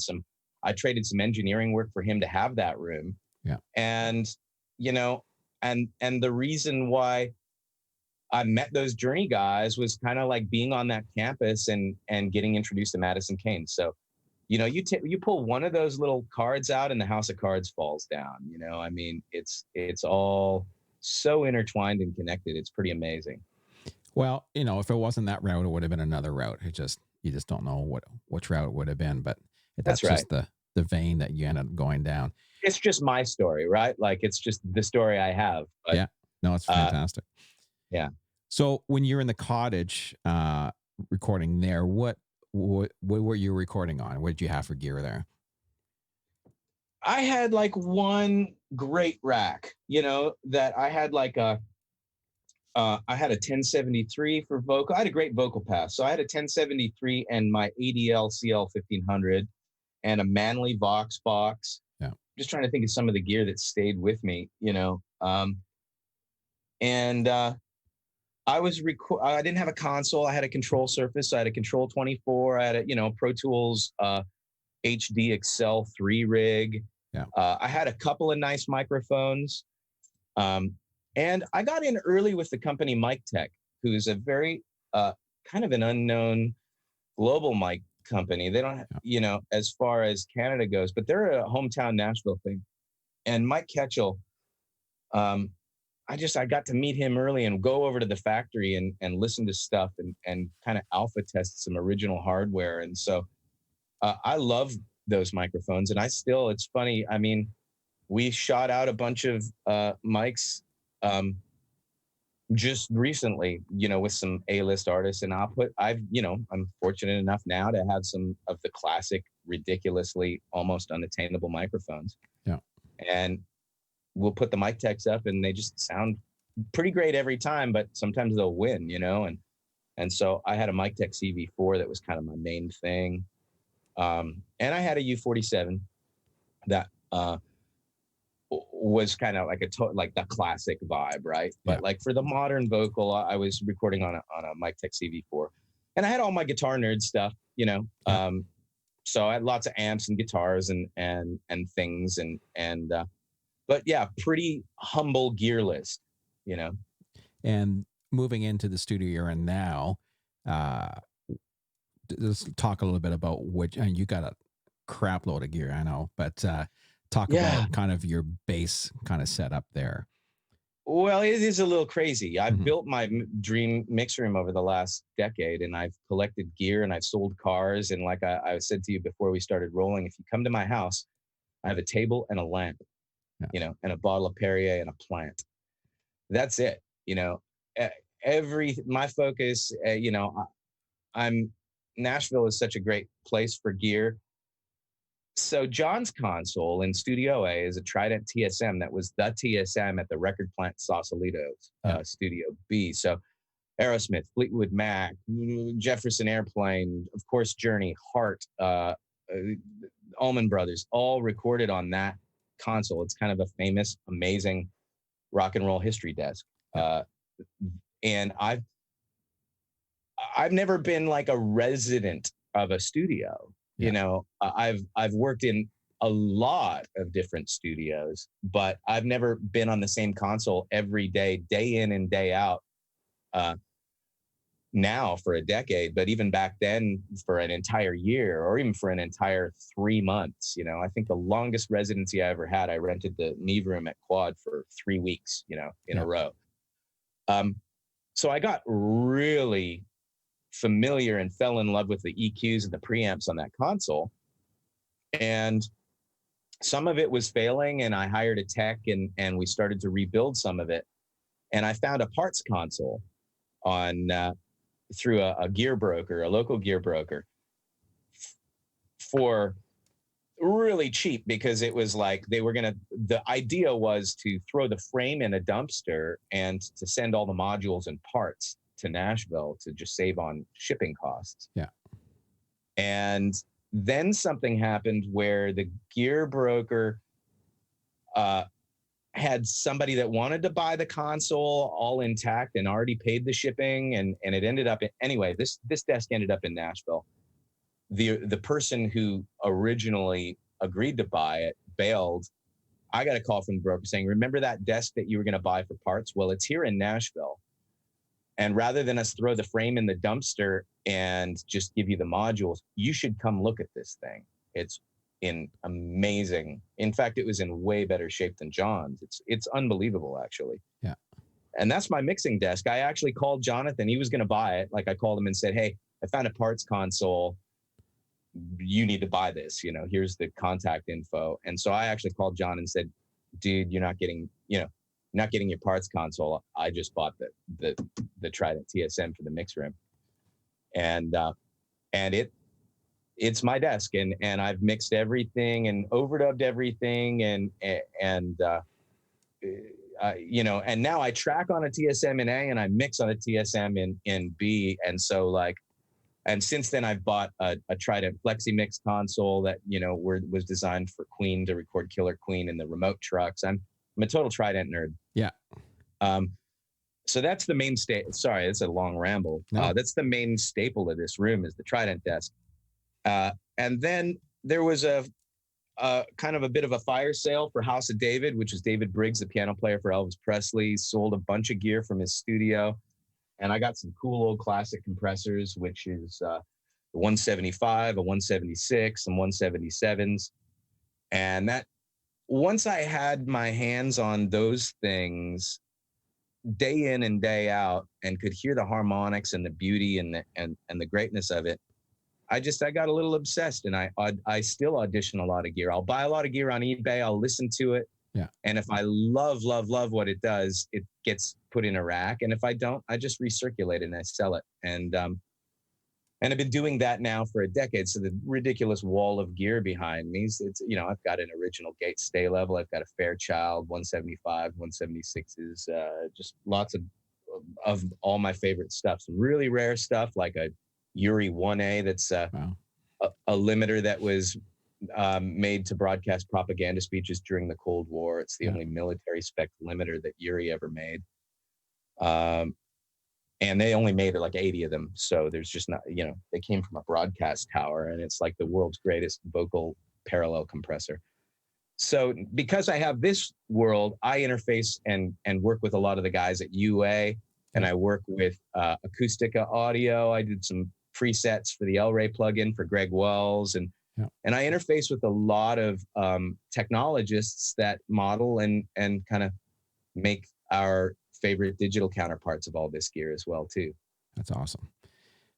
I traded some engineering work for him to have that room. Yeah. And, you know, and the reason why I met those Journey guys was kind of like being on that campus and getting introduced to Madison Kane. So, you know, you pull one of those little cards out and the house of cards falls down, you know. I mean, it's all so intertwined and connected. It's pretty amazing. Well, you know, if it wasn't that route, it would have been another route. You just don't know which route it would have been, but that's right. Just the vein that you end up going down. It's just my story, right? Like, it's just the story I have. But, yeah. No, it's fantastic. Yeah. So when you're in the cottage recording there, what were you recording on? What did you have for gear there? I had like one great rack, you know, that I had like I had a 1073 for vocal. I had a great vocal pass. So I had a 1073 and my ADL CL 1500 and a Manley Vox box. Yeah. Just trying to think of some of the gear that stayed with me, you know. I didn't have a console. I had a control surface. I had a Control 24. I had a, you know, Pro Tools HD Excel 3 rig. Yeah. I had a couple of nice microphones. And I got in early with the company Mic Tech, who is a very kind of an unknown global mic company. They don't, you know, as far as Canada goes, but they're a hometown Nashville thing. And Mike Ketchell, I got to meet him early and go over to the factory and listen to stuff and kind of alpha test some original hardware. And so I love those microphones. And it's funny. I mean, we shot out a bunch of mics just recently, you know, with some A-list artists, and I'm fortunate enough now to have some of the classic, ridiculously almost unattainable microphones. Yeah. And we'll put the mic techs up and they just sound pretty great every time, but sometimes they'll win, you know? And so I had a Mic Tech CV4 that was kind of my main thing. And I had a U47 that, was kind of like like the classic vibe, right? But like for the modern vocal, I was recording on a Mic Tech CV4, and I had all my guitar nerd stuff, you know. So I had lots of amps and guitars and things, but yeah, pretty humble gear list, you know. And moving into the studio you're in now, let's talk a little bit about and you got a crap load of gear, I know, but talk about kind of your bass kind of setup there. Well, it is a little crazy. I've built my dream mix room over the last decade, and I've collected gear and I've sold cars. And like I said to you before we started rolling, if you come to my house, I have a table and a lamp, you know, and a bottle of Perrier and a plant. That's it. You know, my focus, you know, Nashville is such a great place for gear. So John's console in Studio A is a Trident TSM that was the TSM at the record plant Sausalito's Studio B. So Aerosmith, Fleetwood Mac, Jefferson Airplane, of course, Journey, Heart, Allman Brothers, all recorded on that console. It's kind of a famous, amazing rock and roll history desk. And I've never been like a resident of a studio. You know, I've worked in a lot of different studios, but I've never been on the same console every day, day in and day out. Now for a decade, but even back then for an entire year or even for an entire 3 months, you know. I think the longest residency I ever had, I rented the Neve room at Quad for 3 weeks, you know, in a row. So I got really familiar and fell in love with the EQs and the preamps on that console. And some of it was failing, and I hired a tech, and we started to rebuild some of it. And I found a parts console on through a gear broker, a local gear broker, for really cheap, because it was like the idea was to throw the frame in a dumpster and to send all the modules and parts to Nashville to just save on shipping costs. Yeah. And then something happened where the gear broker had somebody that wanted to buy the console all intact and already paid the shipping, and it ended up anyway, this desk ended up in Nashville. The person who originally agreed to buy it bailed. I got a call from the broker saying, remember that desk that you were going to buy for parts? Well, it's here in Nashville. And rather than us throw the frame in the dumpster and just give you the modules, you should come look at this thing. It's amazing. In fact, it was in way better shape than John's. It's unbelievable, actually. Yeah. And that's my mixing desk. I actually called Jonathan. He was going to buy it. Like, I called him and said, hey, I found a parts console. You need to buy this. Here's the contact info. And so I actually called John and said, dude, you're not getting your parts console. I just bought the Trident TSM for the mix room. And it's my desk, and I've mixed everything and overdubbed everything, and now I track on a TSM in A and I mix on a TSM in B. And so and since then I've bought a Trident Flexi Mix console that, was designed for Queen to record Killer Queen in the remote trucks. I'm a total Trident nerd. Yeah. So that's the main sorry, it's a long ramble. No. That's the main staple of this room, is the Trident desk. And then there was a kind of a bit of a fire sale for House of David, which is David Briggs, the piano player for Elvis Presley, sold a bunch of gear from his studio. And I got some cool old classic compressors, which is a 175, a 176, some 177s. And that, once I had my hands on those things day in and day out and could hear the harmonics and the beauty and the greatness of it, I got a little obsessed, and I still audition a lot of gear. I'll buy a lot of gear on eBay. I'll listen to it. Yeah. And if I love what it does, it gets put in a rack. And if I don't, I just recirculate it and I sell it. And I've been doing that now for a decade. So the ridiculous wall of gear behind me, it's I've got an original Gates stay level. I've got a Fairchild 175, 176s, just lots of all my favorite stuff. Some really rare stuff, like a Yuri 1A that's Wow. a limiter that was made to broadcast propaganda speeches during the Cold War. It's the only military spec limiter that Yuri ever made. And they only made like 80 of them. So there's just not, they came from a broadcast tower, and it's like the world's greatest vocal parallel compressor. So because I have this world, I interface and work with a lot of the guys at UA, and I work with Acoustica Audio. I did some presets for the El-Ray plugin for Greg Wells, and I interface with a lot of technologists that model and kind of make our favorite digital counterparts of all this gear as well too. That's awesome.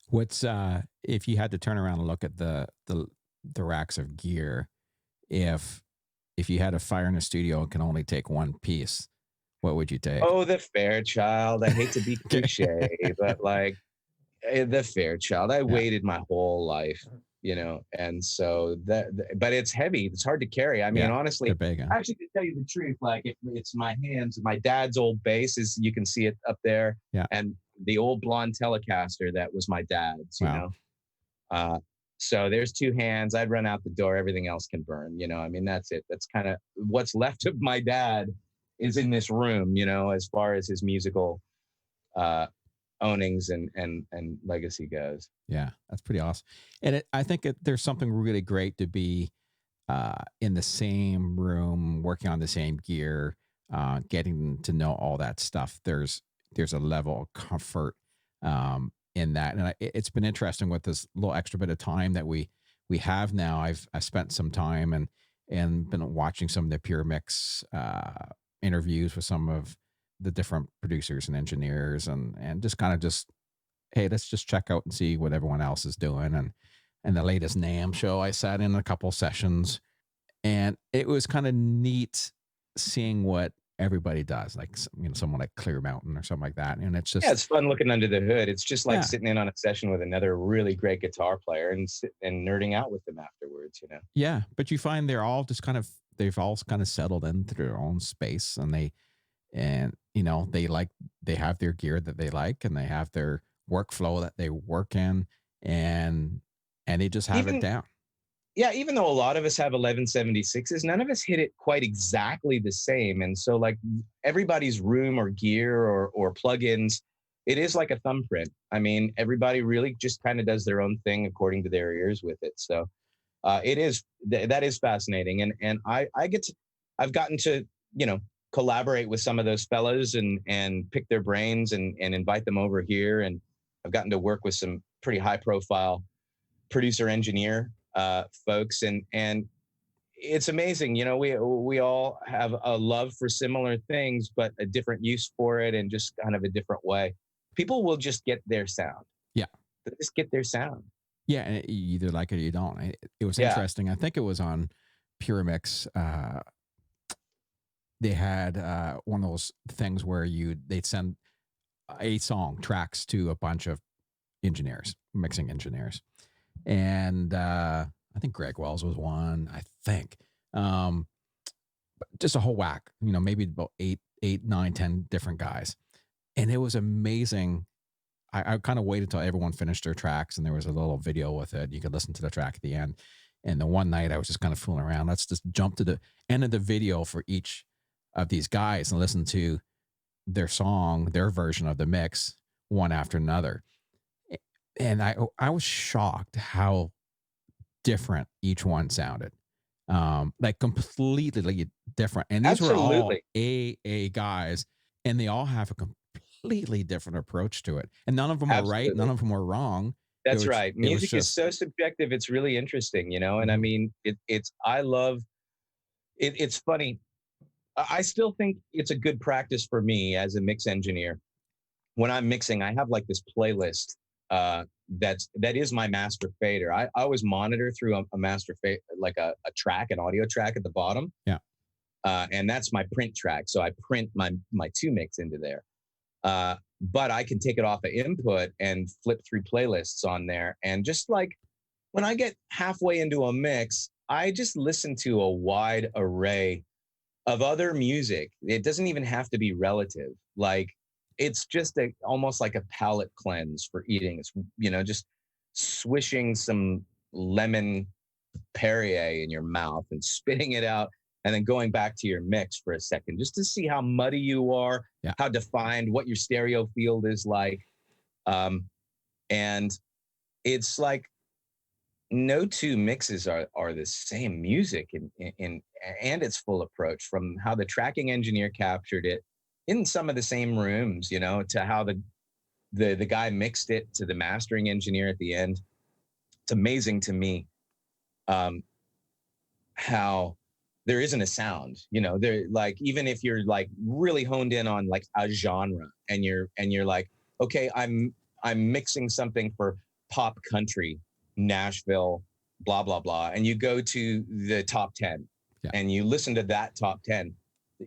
What's if you had to turn around and look at the racks of gear, if you had a fire in a studio and can only take one piece, what would you take? Oh, the Fairchild. I hate to be cliche, but like the Fairchild. I waited my whole life, and so but it's heavy. It's hard to carry. I mean, honestly, big, huh? Actually, to tell you the truth, like it's my hands. My dad's old bass you can see it up there. Yeah. And the old blonde Telecaster that was my dad's, so there's two hands. I'd run out the door. Everything else can burn, I mean, that's it. That's kind of what's left of my dad is in this room, as far as his musical ownings and legacy goes. Yeah, that's pretty awesome. And I think there's something really great to be in the same room, working on the same gear, getting to know all that stuff. There's a level of comfort in that. And it's been interesting with this little extra bit of time that we have now. I've spent some time and been watching some of the Pure Mix interviews with some of the different producers and engineers, and just kind of just, hey, let's just check out and see what everyone else is doing. And the latest NAMM show, I sat in a couple sessions, and it was kind of neat seeing what everybody does, like, someone like Clear Mountain or something like that. And it's Yeah, just, it's fun looking under the hood. It's just like yeah, sitting in on a session with another really great guitar player and nerding out with them afterwards, you know? yeah. But you find they've all kind of settled into their own space, and they have their gear that they like, and they have their workflow that they work in, and they just have it Even down. Yeah, even though a lot of us have 1176s, none of us hit it quite exactly the same. And so like everybody's room or gear or plugins, it is like a thumbprint. I mean, everybody really just kind of does their own thing according to their ears with it. So that is fascinating. And I've gotten to, collaborate with some of those fellows and pick their brains and invite them over here. And I've gotten to work with some pretty high profile producer engineer folks, and it's amazing. We all have a love for similar things, but a different use for it, and just kind of a different way. People will just get their sound. Yeah. They just get their sound. Yeah, and you either like it or you don't. It was Yeah. interesting. I think it was on Pyramix. They had one of those things where they'd send a song tracks to a bunch of engineers, mixing engineers, and I think Greg Wells was one. I think, but just a whole whack. Maybe about 8, 9, 10 different guys, and it was amazing. I kind of waited until everyone finished their tracks, and there was a little video with it. You could listen to the track at the end. And the one night I was just kind of fooling around. Let's just jump to the end of the video for each of these guys and listen to their song, their version of the mix, one after another. And I was shocked how different each one sounded. Like completely different. And these were all AA guys, and they all have a completely different approach to it. And none of them are right, none of them are wrong. That's right. Music is so subjective. It's really interesting, and I mean, I love it. It's funny. I still think it's a good practice for me as a mix engineer. When I'm mixing, I have like this playlist that is my master fader. I always monitor through a master fader, like a track, an audio track at the bottom. Yeah. And that's my print track. So I print my 2 mix into there. But I can take it off of input and flip through playlists on there. And just like when I get halfway into a mix, I just listen to a wide array of other music. It doesn't even have to be relative. Like, it's just almost like a palate cleanse for eating. It's, just swishing some lemon Perrier in your mouth and spitting it out, and then going back to your mix for a second, just to see how muddy you are, how defined, what your stereo field is like. And it's like no 2 mixes are the same music and its full approach, from how the tracking engineer captured it in some of the same rooms, to how the guy mixed it, to the mastering engineer at the end. It's amazing to me how there isn't a sound, there, like, even if you're like really honed in on like a genre, and you're like, okay, I'm mixing something for pop country, Nashville, blah, blah, blah. And you go to the top 10 and you listen to that top 10,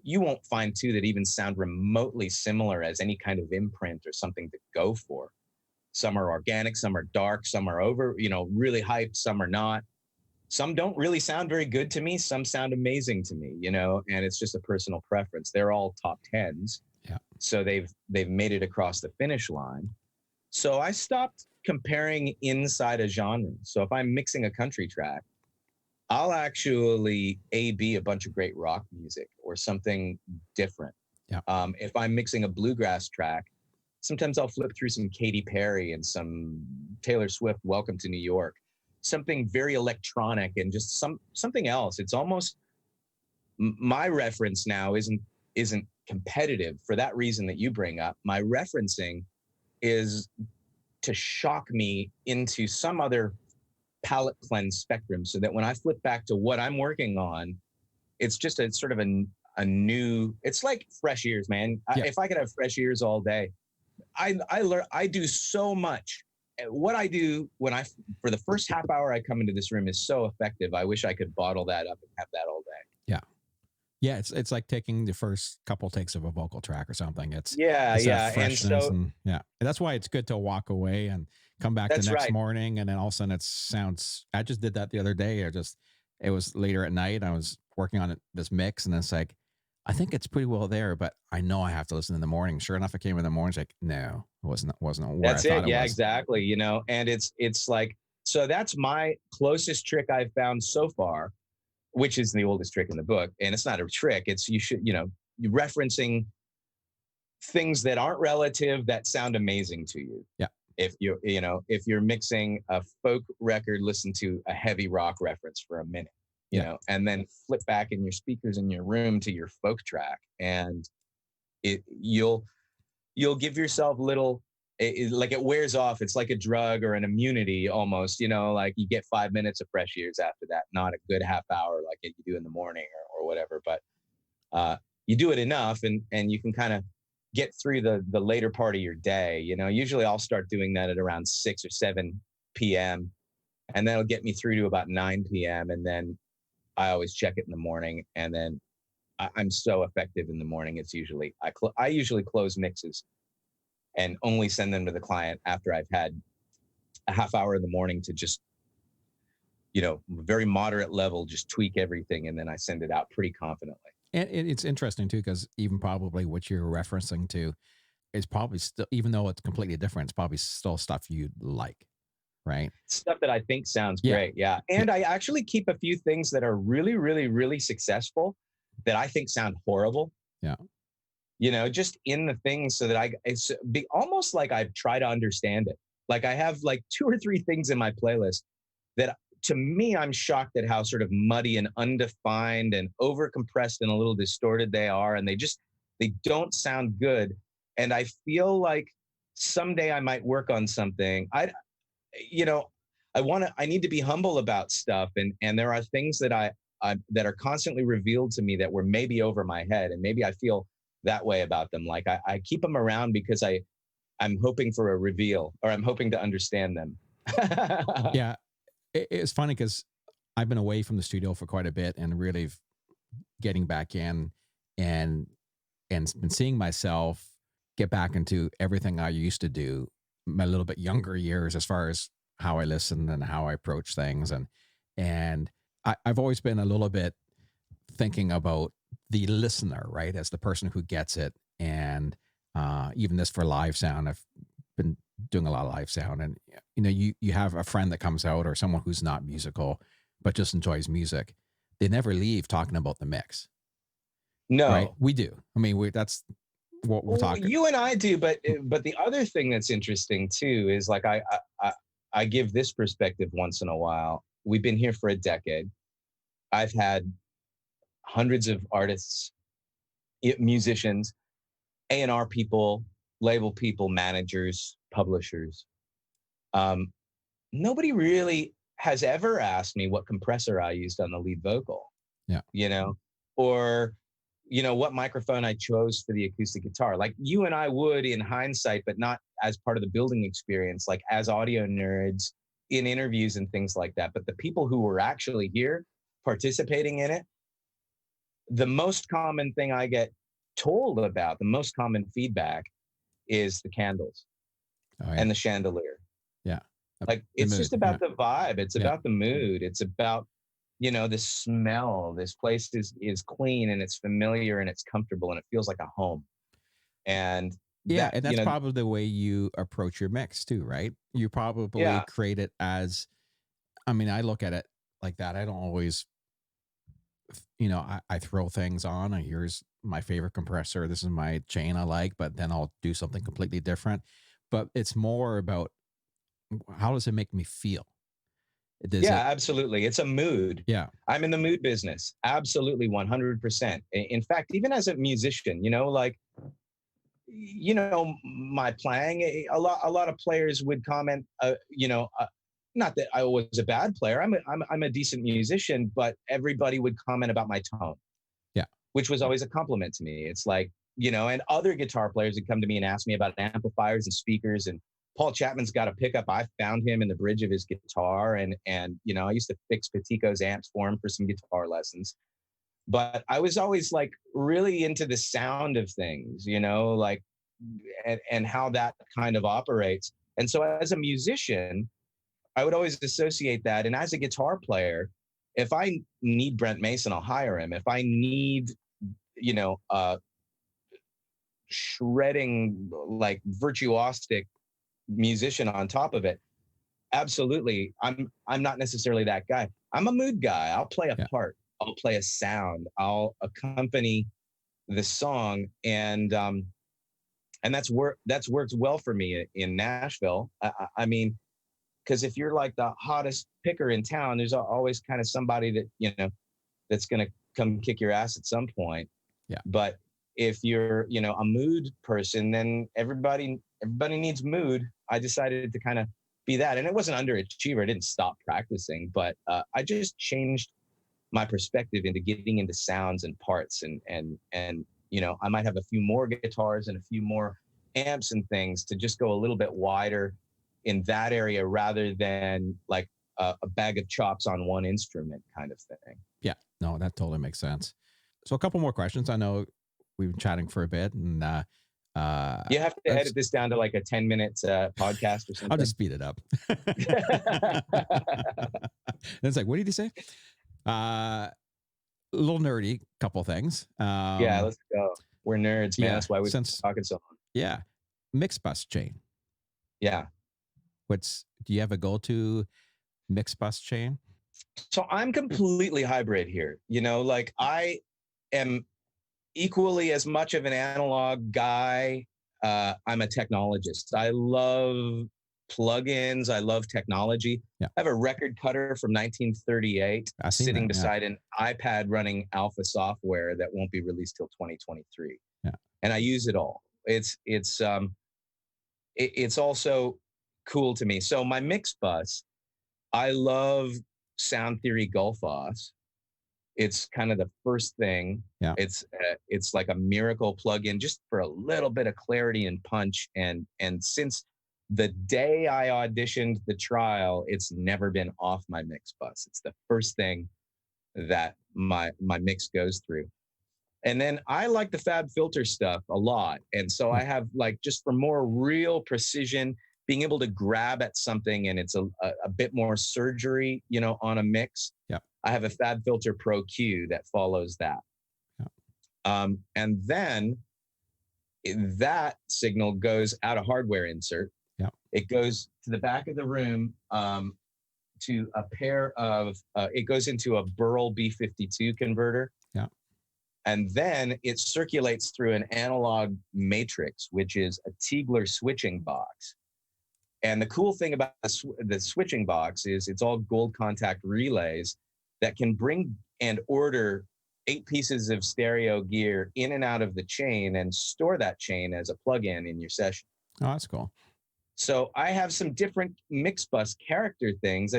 you won't find 2 that even sound remotely similar as any kind of imprint or something to go for. Some are organic, some are dark, some are really hyped, some are not. Some don't really sound very good to me. Some sound amazing to me, and it's just a personal preference. They're all top 10s. Yeah. So they've made it across the finish line. So I stopped comparing inside a genre. So if I'm mixing a country track, I'll actually A/B a bunch of great rock music or something different. Yeah. If I'm mixing a bluegrass track, sometimes I'll flip through some Katy Perry and some Taylor Swift, Welcome to New York, something very electronic and just something else. It's almost, my reference now isn't competitive for that reason that you bring up. My referencing is to shock me into some other palette cleanse spectrum, so that when I flip back to what I'm working on, it's just a sort of it's like fresh ears, man. If I could have fresh ears all day, I do so much. What I do for the first half hour I come into this room is so effective. I wish I could bottle that up and have that all day. Yeah. Yeah. It's like taking the first couple takes of a vocal track or something. It's yeah. And that's why it's good to walk away and come back the next morning. And then all of a sudden it sounds, I just did that the other day. It was later at night. I was working on this mix and it's like, I think it's pretty well there, but I know I have to listen in the morning. Sure enough, I came in the morning. It's like, no, it wasn't where that's I thought it. Yeah, was. exactly. You know, and it's like, so that's my closest trick I've found so far, which is the oldest trick in the book. And it's not a trick. It's, you're referencing things that aren't relative that sound amazing to you. Yeah. If you're mixing a folk record, listen to a heavy rock reference for a minute. You know, and then flip back in your speakers in your room to your folk track, and you'll give yourself little, like it wears off. It's like a drug or an immunity almost, like you get 5 minutes of fresh ears after that, not a good half hour like you do in the morning or whatever, but you do it enough and you can kind of get through the later part of your day. Usually I'll start doing that at around 6 or 7 p.m. and that'll get me through to about 9 p.m. and then I always check it in the morning, and then I'm so effective in the morning. It's usually I usually close mixes and only send them to the client after I've had a half hour in the morning to just, very moderate level, just tweak everything, and then I send it out pretty confidently. And it's interesting too, because even probably what you're referencing to is probably still, even though it's completely different, it's probably still stuff you'd like. Right. Stuff that I think sounds great. Yeah. And I actually keep a few things that are really, really, really successful that I think sound horrible. Yeah. Just in the things so that it's almost like I try to understand it. Like I have like 2 or 3 things in my playlist that to me, I'm shocked at how sort of muddy and undefined and overcompressed and a little distorted they are. And they don't sound good. And I feel like someday I might work on something. I need to be humble about stuff. And there are things that that are constantly revealed to me that were maybe over my head. And maybe I feel that way about them. Like I keep them around because I'm hoping for a reveal, or I'm hoping to understand them. Yeah. It's funny because I've been away from the studio for quite a bit and really getting back in and been seeing myself get back into everything I used to do my little bit younger years as far as how I listen and how I approach things. And I've always been a little bit thinking about the listener, right? As the person who gets it. And even this for live sound, I've been doing a lot of live sound, and you have a friend that comes out or someone who's not musical, but just enjoys music. They never leave talking about the mix. No, right? We do. I mean, that's what we're talking. You and I do, but the other thing that's interesting too is like I give this perspective once in a while. We've been here for a decade. I've had hundreds of artists, musicians, A&R people, label people, managers, publishers. Nobody really has ever asked me what compressor I used on the lead vocal. Yeah. Or what microphone I chose for the acoustic guitar. Like you and I would in hindsight, but not as part of the building experience, like as audio nerds in interviews and things like that. But the people who were actually here participating in it, the most common thing I get told about, the most common feedback is the candles and the chandelier. Yeah. Like it's just about the vibe. It's about the mood. It's about, the smell. This place is clean and it's familiar and it's comfortable and it feels like a home. And and that's probably the way you approach your mix too, right? You probably create it as, I look at it like that. I don't always, I throw things on. Here's my favorite compressor. This is my chain I like, but then I'll do something completely different. But it's more about how does it make me feel? Absolutely. It's a mood. Yeah. I'm in the mood business. Absolutely. 100%. In fact, even as a musician, my playing, a lot of players would comment, not that I was a bad player. I'm a decent musician, but everybody would comment about my tone. Yeah. which was always a compliment to me. It's like, and other guitar players would come to me and ask me about amplifiers and speakers. And Paul Chapman's got a pickup. I found him in the bridge of his guitar. And I used to fix Petico's amps for him for some guitar lessons. But I was always like really into the sound of things, like, and how that kind of operates. And so as a musician, I would always associate that. And as a guitar player, if I need Brent Mason, I'll hire him. If I need, shredding, like virtuosic musician on top of it, absolutely. I'm not necessarily that guy. I'm a mood guy. I'll play a part. I'll play a sound. I'll accompany the song, and that's worked well for me in Nashville. I mean, because if you're like the hottest picker in town, there's always kind of somebody that that's going to come kick your ass at some point. Yeah. But if you're a mood person, then everybody needs mood. I decided to kind of be that, and it wasn't underachiever. I didn't stop practicing, but I just changed my perspective into getting into sounds and parts, and I might have a few more guitars and a few more amps and things to just go a little bit wider in that area rather than like a bag of chops on one instrument kind of thing. Yeah, no, that totally makes sense. So a couple more questions. I know we've been chatting for a bit, and you have to edit this down to like a 10-minute podcast or something. I'll just speed it up. It's like, what did you say? A little nerdy, couple things. Yeah, let's go. We're nerds, man. Yeah, that's why we've been talking so long. Yeah. Mix bus chain. Yeah. Do you have a go-to mix bus chain? So I'm completely hybrid here. Like I am equally as much of an analog guy. I'm a technologist. I love plugins. I love technology. Yeah. I have a record cutter from 1938 sitting beside an iPad running alpha software that won't be released till 2023. Yeah. And I use it all. It's also cool to me. So my mix bus, I love Sound Theory Gulfos. It's kind of the first thing. Yeah. It's like a miracle plugin just for a little bit of clarity and punch. And since the day I auditioned the trial, it's never been off my mix bus. It's the first thing that my mix goes through. And then I like the Fab Filter stuff a lot. And so I have like, just for more real precision, being able to grab at something and it's a bit more surgery, on a mix. Yeah. I have a Fab Filter Pro Q that follows that. Yeah. And then that signal goes out a hardware insert. Yeah. It goes to the back of the room to a pair of, it goes into a Burl B52 converter. Yeah. And then it circulates through an analog matrix, which is a Tiegler switching box. And the cool thing about the switching box is it's all gold contact relays that can bring and order 8 pieces of stereo gear in and out of the chain and store that chain as a plug-in in your session. Oh, that's cool. So I have some different mix bus character things.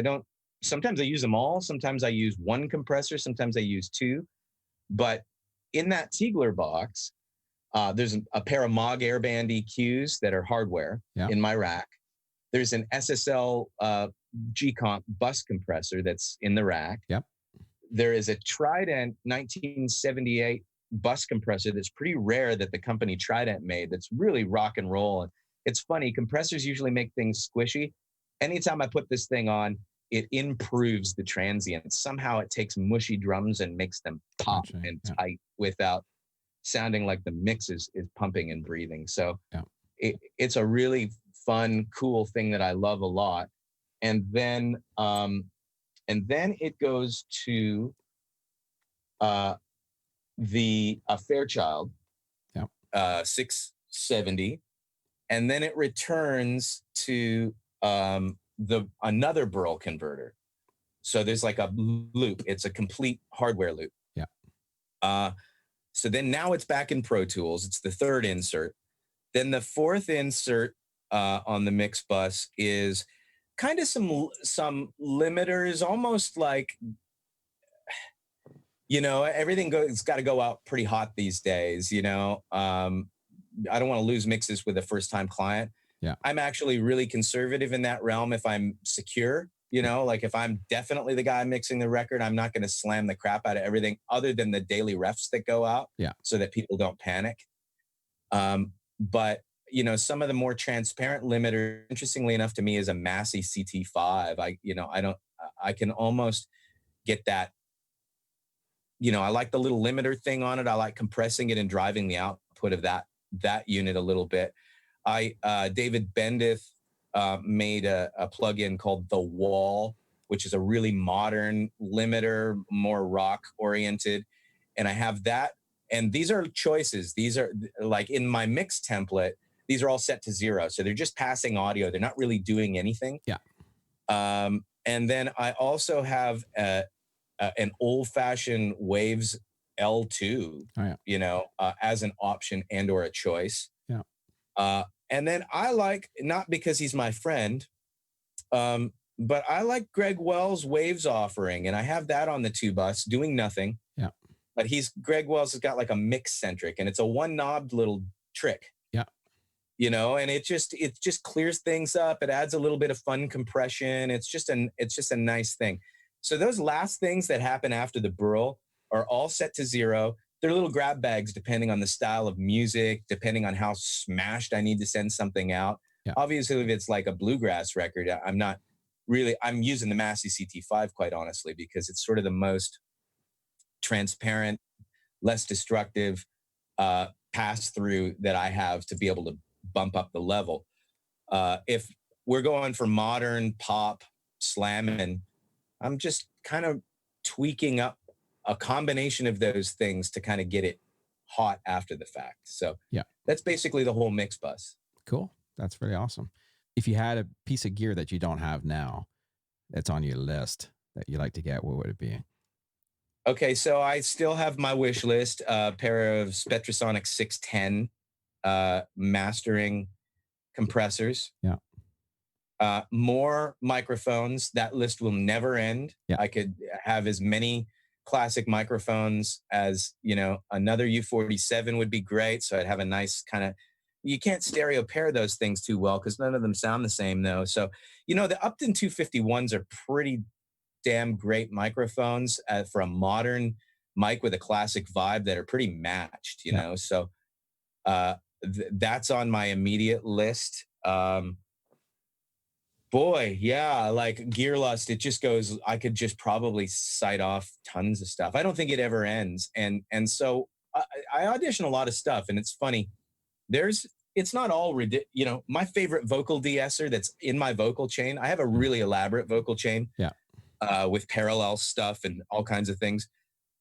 Sometimes I use them all. Sometimes I use one compressor. Sometimes I use 2. But in that Tiegler box, there's a pair of Moog Airband EQs that are hardware in my rack. There's an SSL G-Comp bus compressor that's in the rack. Yep. There is a Trident 1978 bus compressor that's pretty rare that the company Trident made that's really rock and roll. And it's funny, compressors usually make things squishy. Anytime I put this thing on, it improves the transient. Somehow it takes mushy drums and makes them pop and tight without sounding like the mix is pumping and breathing. So it's a really fun, cool thing that I love a lot. And then it goes to the Fairchild 670, and then it returns to another Burl converter. So there's like a loop. It's a complete hardware loop. Yeah. So then now it's back in Pro Tools. It's the third insert. Then the fourth insert on the mix bus is kind of some limiters, almost like You know, everything it's got to go out pretty hot these days, you know. I don't want to lose mixes with a first time client. Yeah. I'm actually really conservative in that realm if I'm secure, you know, like if I'm definitely the guy mixing the record, I'm not going to slam the crap out of everything other than the daily refs that go out, Yeah. so that people don't panic. But you know, some of the more transparent limiter, interestingly enough to me, is a Massey CT5. I can almost get that. You know, I like the little limiter thing on it. I like compressing it and driving the output of that unit a little bit. David Bendith made a plugin called The Wall, which is a really modern limiter, more rock oriented. And I have that. And these are choices. These are like in my mix template, these are all set to 0. So they're just passing audio. They're not really doing anything. Yeah. And then I also have an old-fashioned Waves L2, you know, as an option and or a choice. Yeah. And then I like, not because he's my friend, but I like Greg Wells' Waves offering, and I have that on the 2-bus doing nothing. Yeah. But Greg Wells has got like a mix centric, and it's a one-knobbed little trick. Yeah. You know, and it just clears things up. It adds a little bit of fun compression. It's just a nice thing. So those last things that happen after the burl are all set to 0. They're little grab bags depending on the style of music, depending on how smashed I need to send something out. Yeah. Obviously, if it's like a bluegrass record, I'm using the Massey CT5 quite honestly, because it's sort of the most transparent, less destructive pass through that I have to be able to bump up the level. If we're going for modern pop slamming, I'm just kind of tweaking up a combination of those things to kind of get it hot after the fact. So yeah, that's basically the whole mix bus. Cool. That's really awesome. If you had a piece of gear that you don't have now that's on your list that you like to get, what would it be? Okay, so I still have my wish list, a pair of Spectrasonic 610 mastering compressors. Yeah. More microphones. That list will never end. Yeah. I could have as many classic microphones as, you know, another U47 would be great. So I'd have a nice kind of, you can't stereo pair those things too well because none of them sound the same though. So, you know, the Upton 251s are pretty damn great microphones for a modern mic with a classic vibe that are pretty matched, you know? So that's on my immediate list. Boy, yeah, like Gear Lust, it just goes, I could just probably cite off tons of stuff. I don't think it ever ends. And so I audition a lot of stuff, and it's funny. It's not all ridiculous. You know, my favorite vocal de-esser that's in my vocal chain, I have a really elaborate vocal chain with parallel stuff and all kinds of things.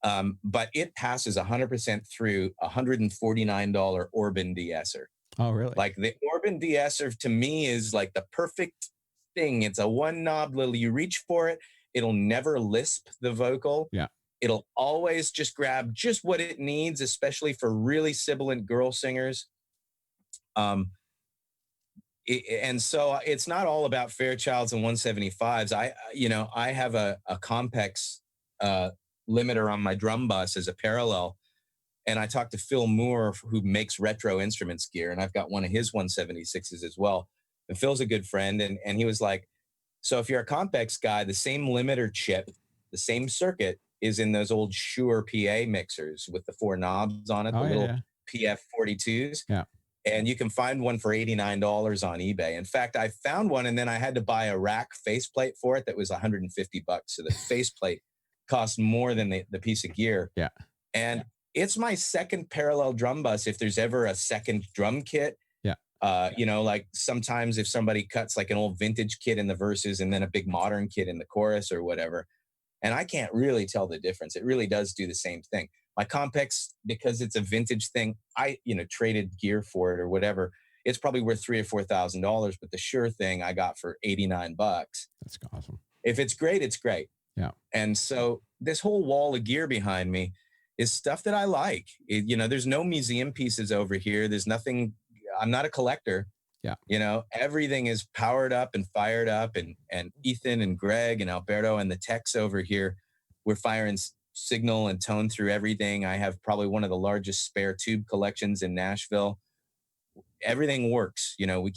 But it passes 100% through $149 Orban de-esser. Oh, really? Like the Orban de-esser to me is like the perfect thing. It's a one knob little, you reach for it, it'll never lisp the vocal. Yeah. It'll always just grab just what it needs, especially for really sibilant girl singers. And so it's not all about Fairchilds and 175s. I have a Compex limiter on my drum bus as a parallel. And I talked to Phil Moore, who makes retro instruments gear, and I've got one of his 176s as well. And Phil's a good friend, and he was like, so if you're a Compex guy, the same limiter chip, the same circuit is in those old Shure PA mixers with the 4 knobs on it, little PF42s. Yeah. And you can find one for $89 on eBay. In fact, I found one, and then I had to buy a rack faceplate for it that was $150. So the faceplate cost more than the piece of gear. Yeah. And it's my second parallel drum bus if there's ever a second drum kit. You know, like sometimes if somebody cuts like an old vintage kit in the verses and then a big modern kit in the chorus or whatever, and I can't really tell the difference. It really does do the same thing. My Compex, because it's a vintage thing, I, traded gear for it or whatever. It's probably worth $3,000 or $4,000, but the Shure thing I got for $89. That's awesome. If it's great, it's great. Yeah. And so this whole wall of gear behind me is stuff that I like. There's no museum pieces over here. There's nothing. I'm not a collector. Yeah. Everything is powered up and fired up, and Ethan and Greg and Alberto and the techs over here, we're firing signal and tone through everything. I have probably one of the largest spare tube collections in Nashville. Everything works. We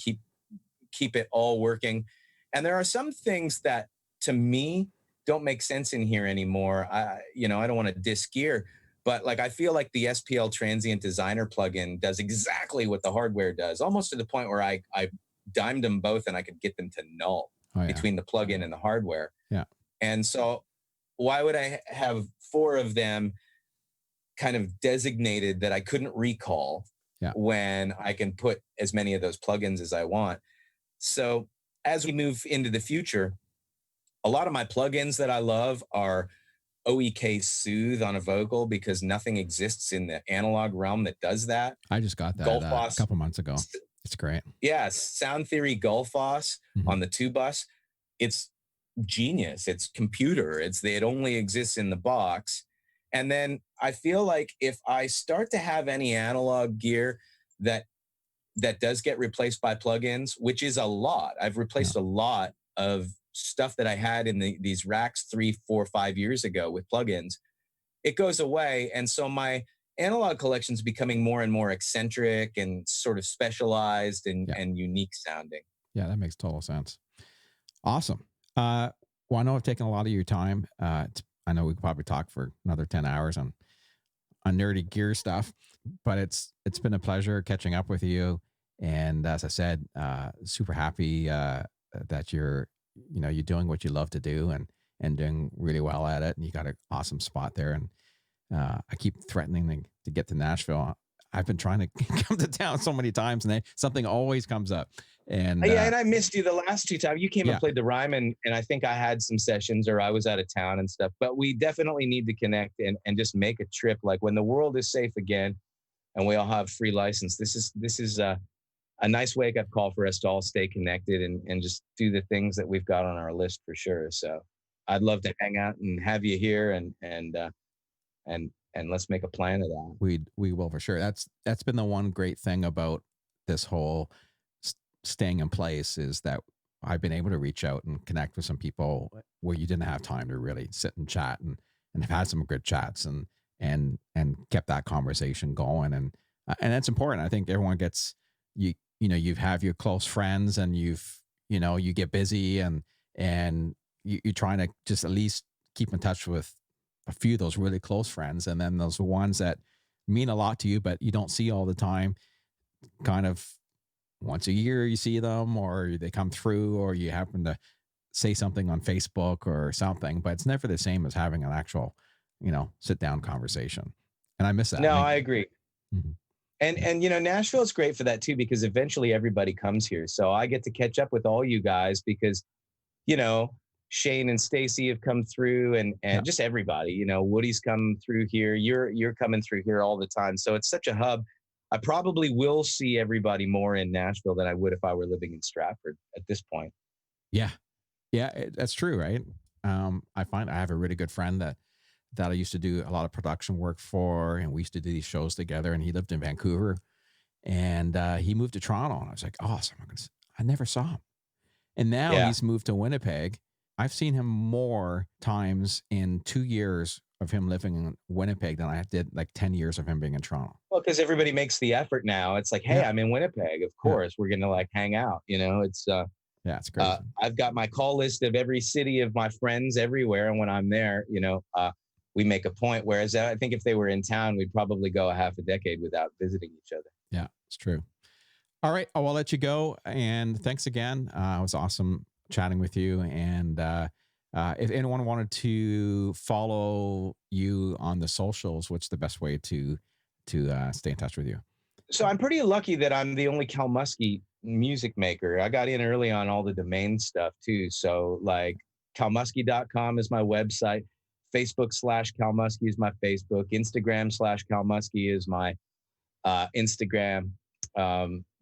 keep it all working. And there are some things that to me don't make sense in here anymore. I don't want to diss gear, but like I feel like the SPL Transient Designer plugin does exactly what the hardware does, almost to the point where I dimed them both and I could get them to null between the plugin and the hardware. Yeah. And so why would I have 4 of them kind of designated that I couldn't recall when I can put as many of those plugins as I want? So as we move into the future, a lot of my plugins that I love are OEK Soothe on a vocal, because nothing exists in the analog realm that does that. I just got that a couple months ago. It's great. Yeah, Sound Theory Gullfoss on the 2-bus. It's genius. It's computer. It only exists in the box. And then I feel like if I start to have any analog gear that does get replaced by plugins, which is a lot. I've replaced a lot of stuff that I had in these racks 3, 4, 5 years ago with plugins. It goes away. And so my analog collection is becoming more and more eccentric and sort of specialized and unique sounding. Yeah, that makes total sense. Awesome. Well, I know I've taken a lot of your time. I know we could probably talk for another 10 hours on nerdy gear stuff, but it's been a pleasure catching up with you. And as I said, super happy that you're doing what you love to do and doing really well at it. And you got an awesome spot there. And I keep threatening to get to Nashville. I've been trying to come to town so many times, and something always comes up. And and I missed you the last 2 times. You came and played the Rhyme, and I think I had some sessions, or I was out of town and stuff. But we definitely need to connect and just make a trip. Like when the world is safe again, and we all have free license. This is a nice wake-up call for us to all stay connected and just do the things that we've got on our list for sure. So I'd love to hang out and have you here and let's make a plan of that. We will for sure. That's been the one great thing about this whole staying in place, is that I've been able to reach out and connect with some people where you didn't have time to really sit and chat and have had some good chats and kept that conversation going. And that's important. I think everyone gets, you have your close friends, and you get busy and you're trying to just at least keep in touch with a few of those really close friends. And then those ones that mean a lot to you, but you don't see all the time, kind of once a year you see them, or they come through, or you happen to say something on Facebook or something, but it's never the same as having an actual, sit down conversation. And I miss that. No, I agree. Mm-hmm. And Nashville is great for that too, because eventually everybody comes here. So I get to catch up with all you guys because, Shane and Stacy have come through and just everybody, Woody's come through here. You're coming through here all the time. So it's such a hub. I probably will see everybody more in Nashville than I would if I were living in Stratford at this point. Yeah. Yeah, that's true. Right. I find I have a really good friend that I used to do a lot of production work for, and we used to do these shows together, and he lived in Vancouver, and he moved to Toronto, and I was like, awesome. I never saw him. And now he's moved to Winnipeg. I've seen him more times in 2 years of him living in Winnipeg than I did like 10 years of him being in Toronto. Well, because everybody makes the effort now. It's like, hey, I'm in Winnipeg. Of course, we're going to like hang out. It's it's great. I've got my call list of every city of my friends everywhere. And when I'm there, we make a point. Whereas I think if they were in town, we'd probably go a half a decade without visiting each other. Yeah, it's true. All right. I'll let you go. And thanks again. It was awesome chatting with you. And if anyone wanted to follow you on the socials, what's the best way to stay in touch with you? So I'm pretty lucky that I'm the only Kalmusky music maker. I got in early on all the domain stuff too. So like Kalmusky.com is my website. Facebook/Kalmusky is my Facebook. Instagram/Kalmusky is my Instagram.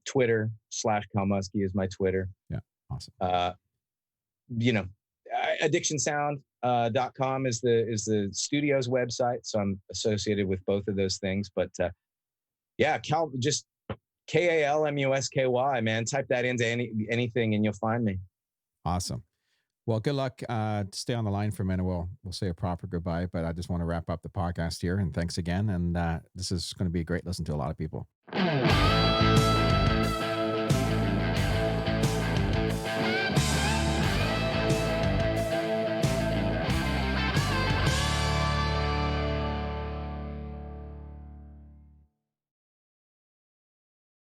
Twitter/Kalmusky is my Twitter. Yeah, awesome. addictionsound.com is the studio's website, so I'm associated with both of those things. But just Kalmusky, man. Type that into anything and you'll find me. Awesome. Well, good luck. Stay on the line for a minute. We'll say a proper goodbye, but I just want to wrap up the podcast here. And thanks again. And this is going to be a great listen to a lot of people.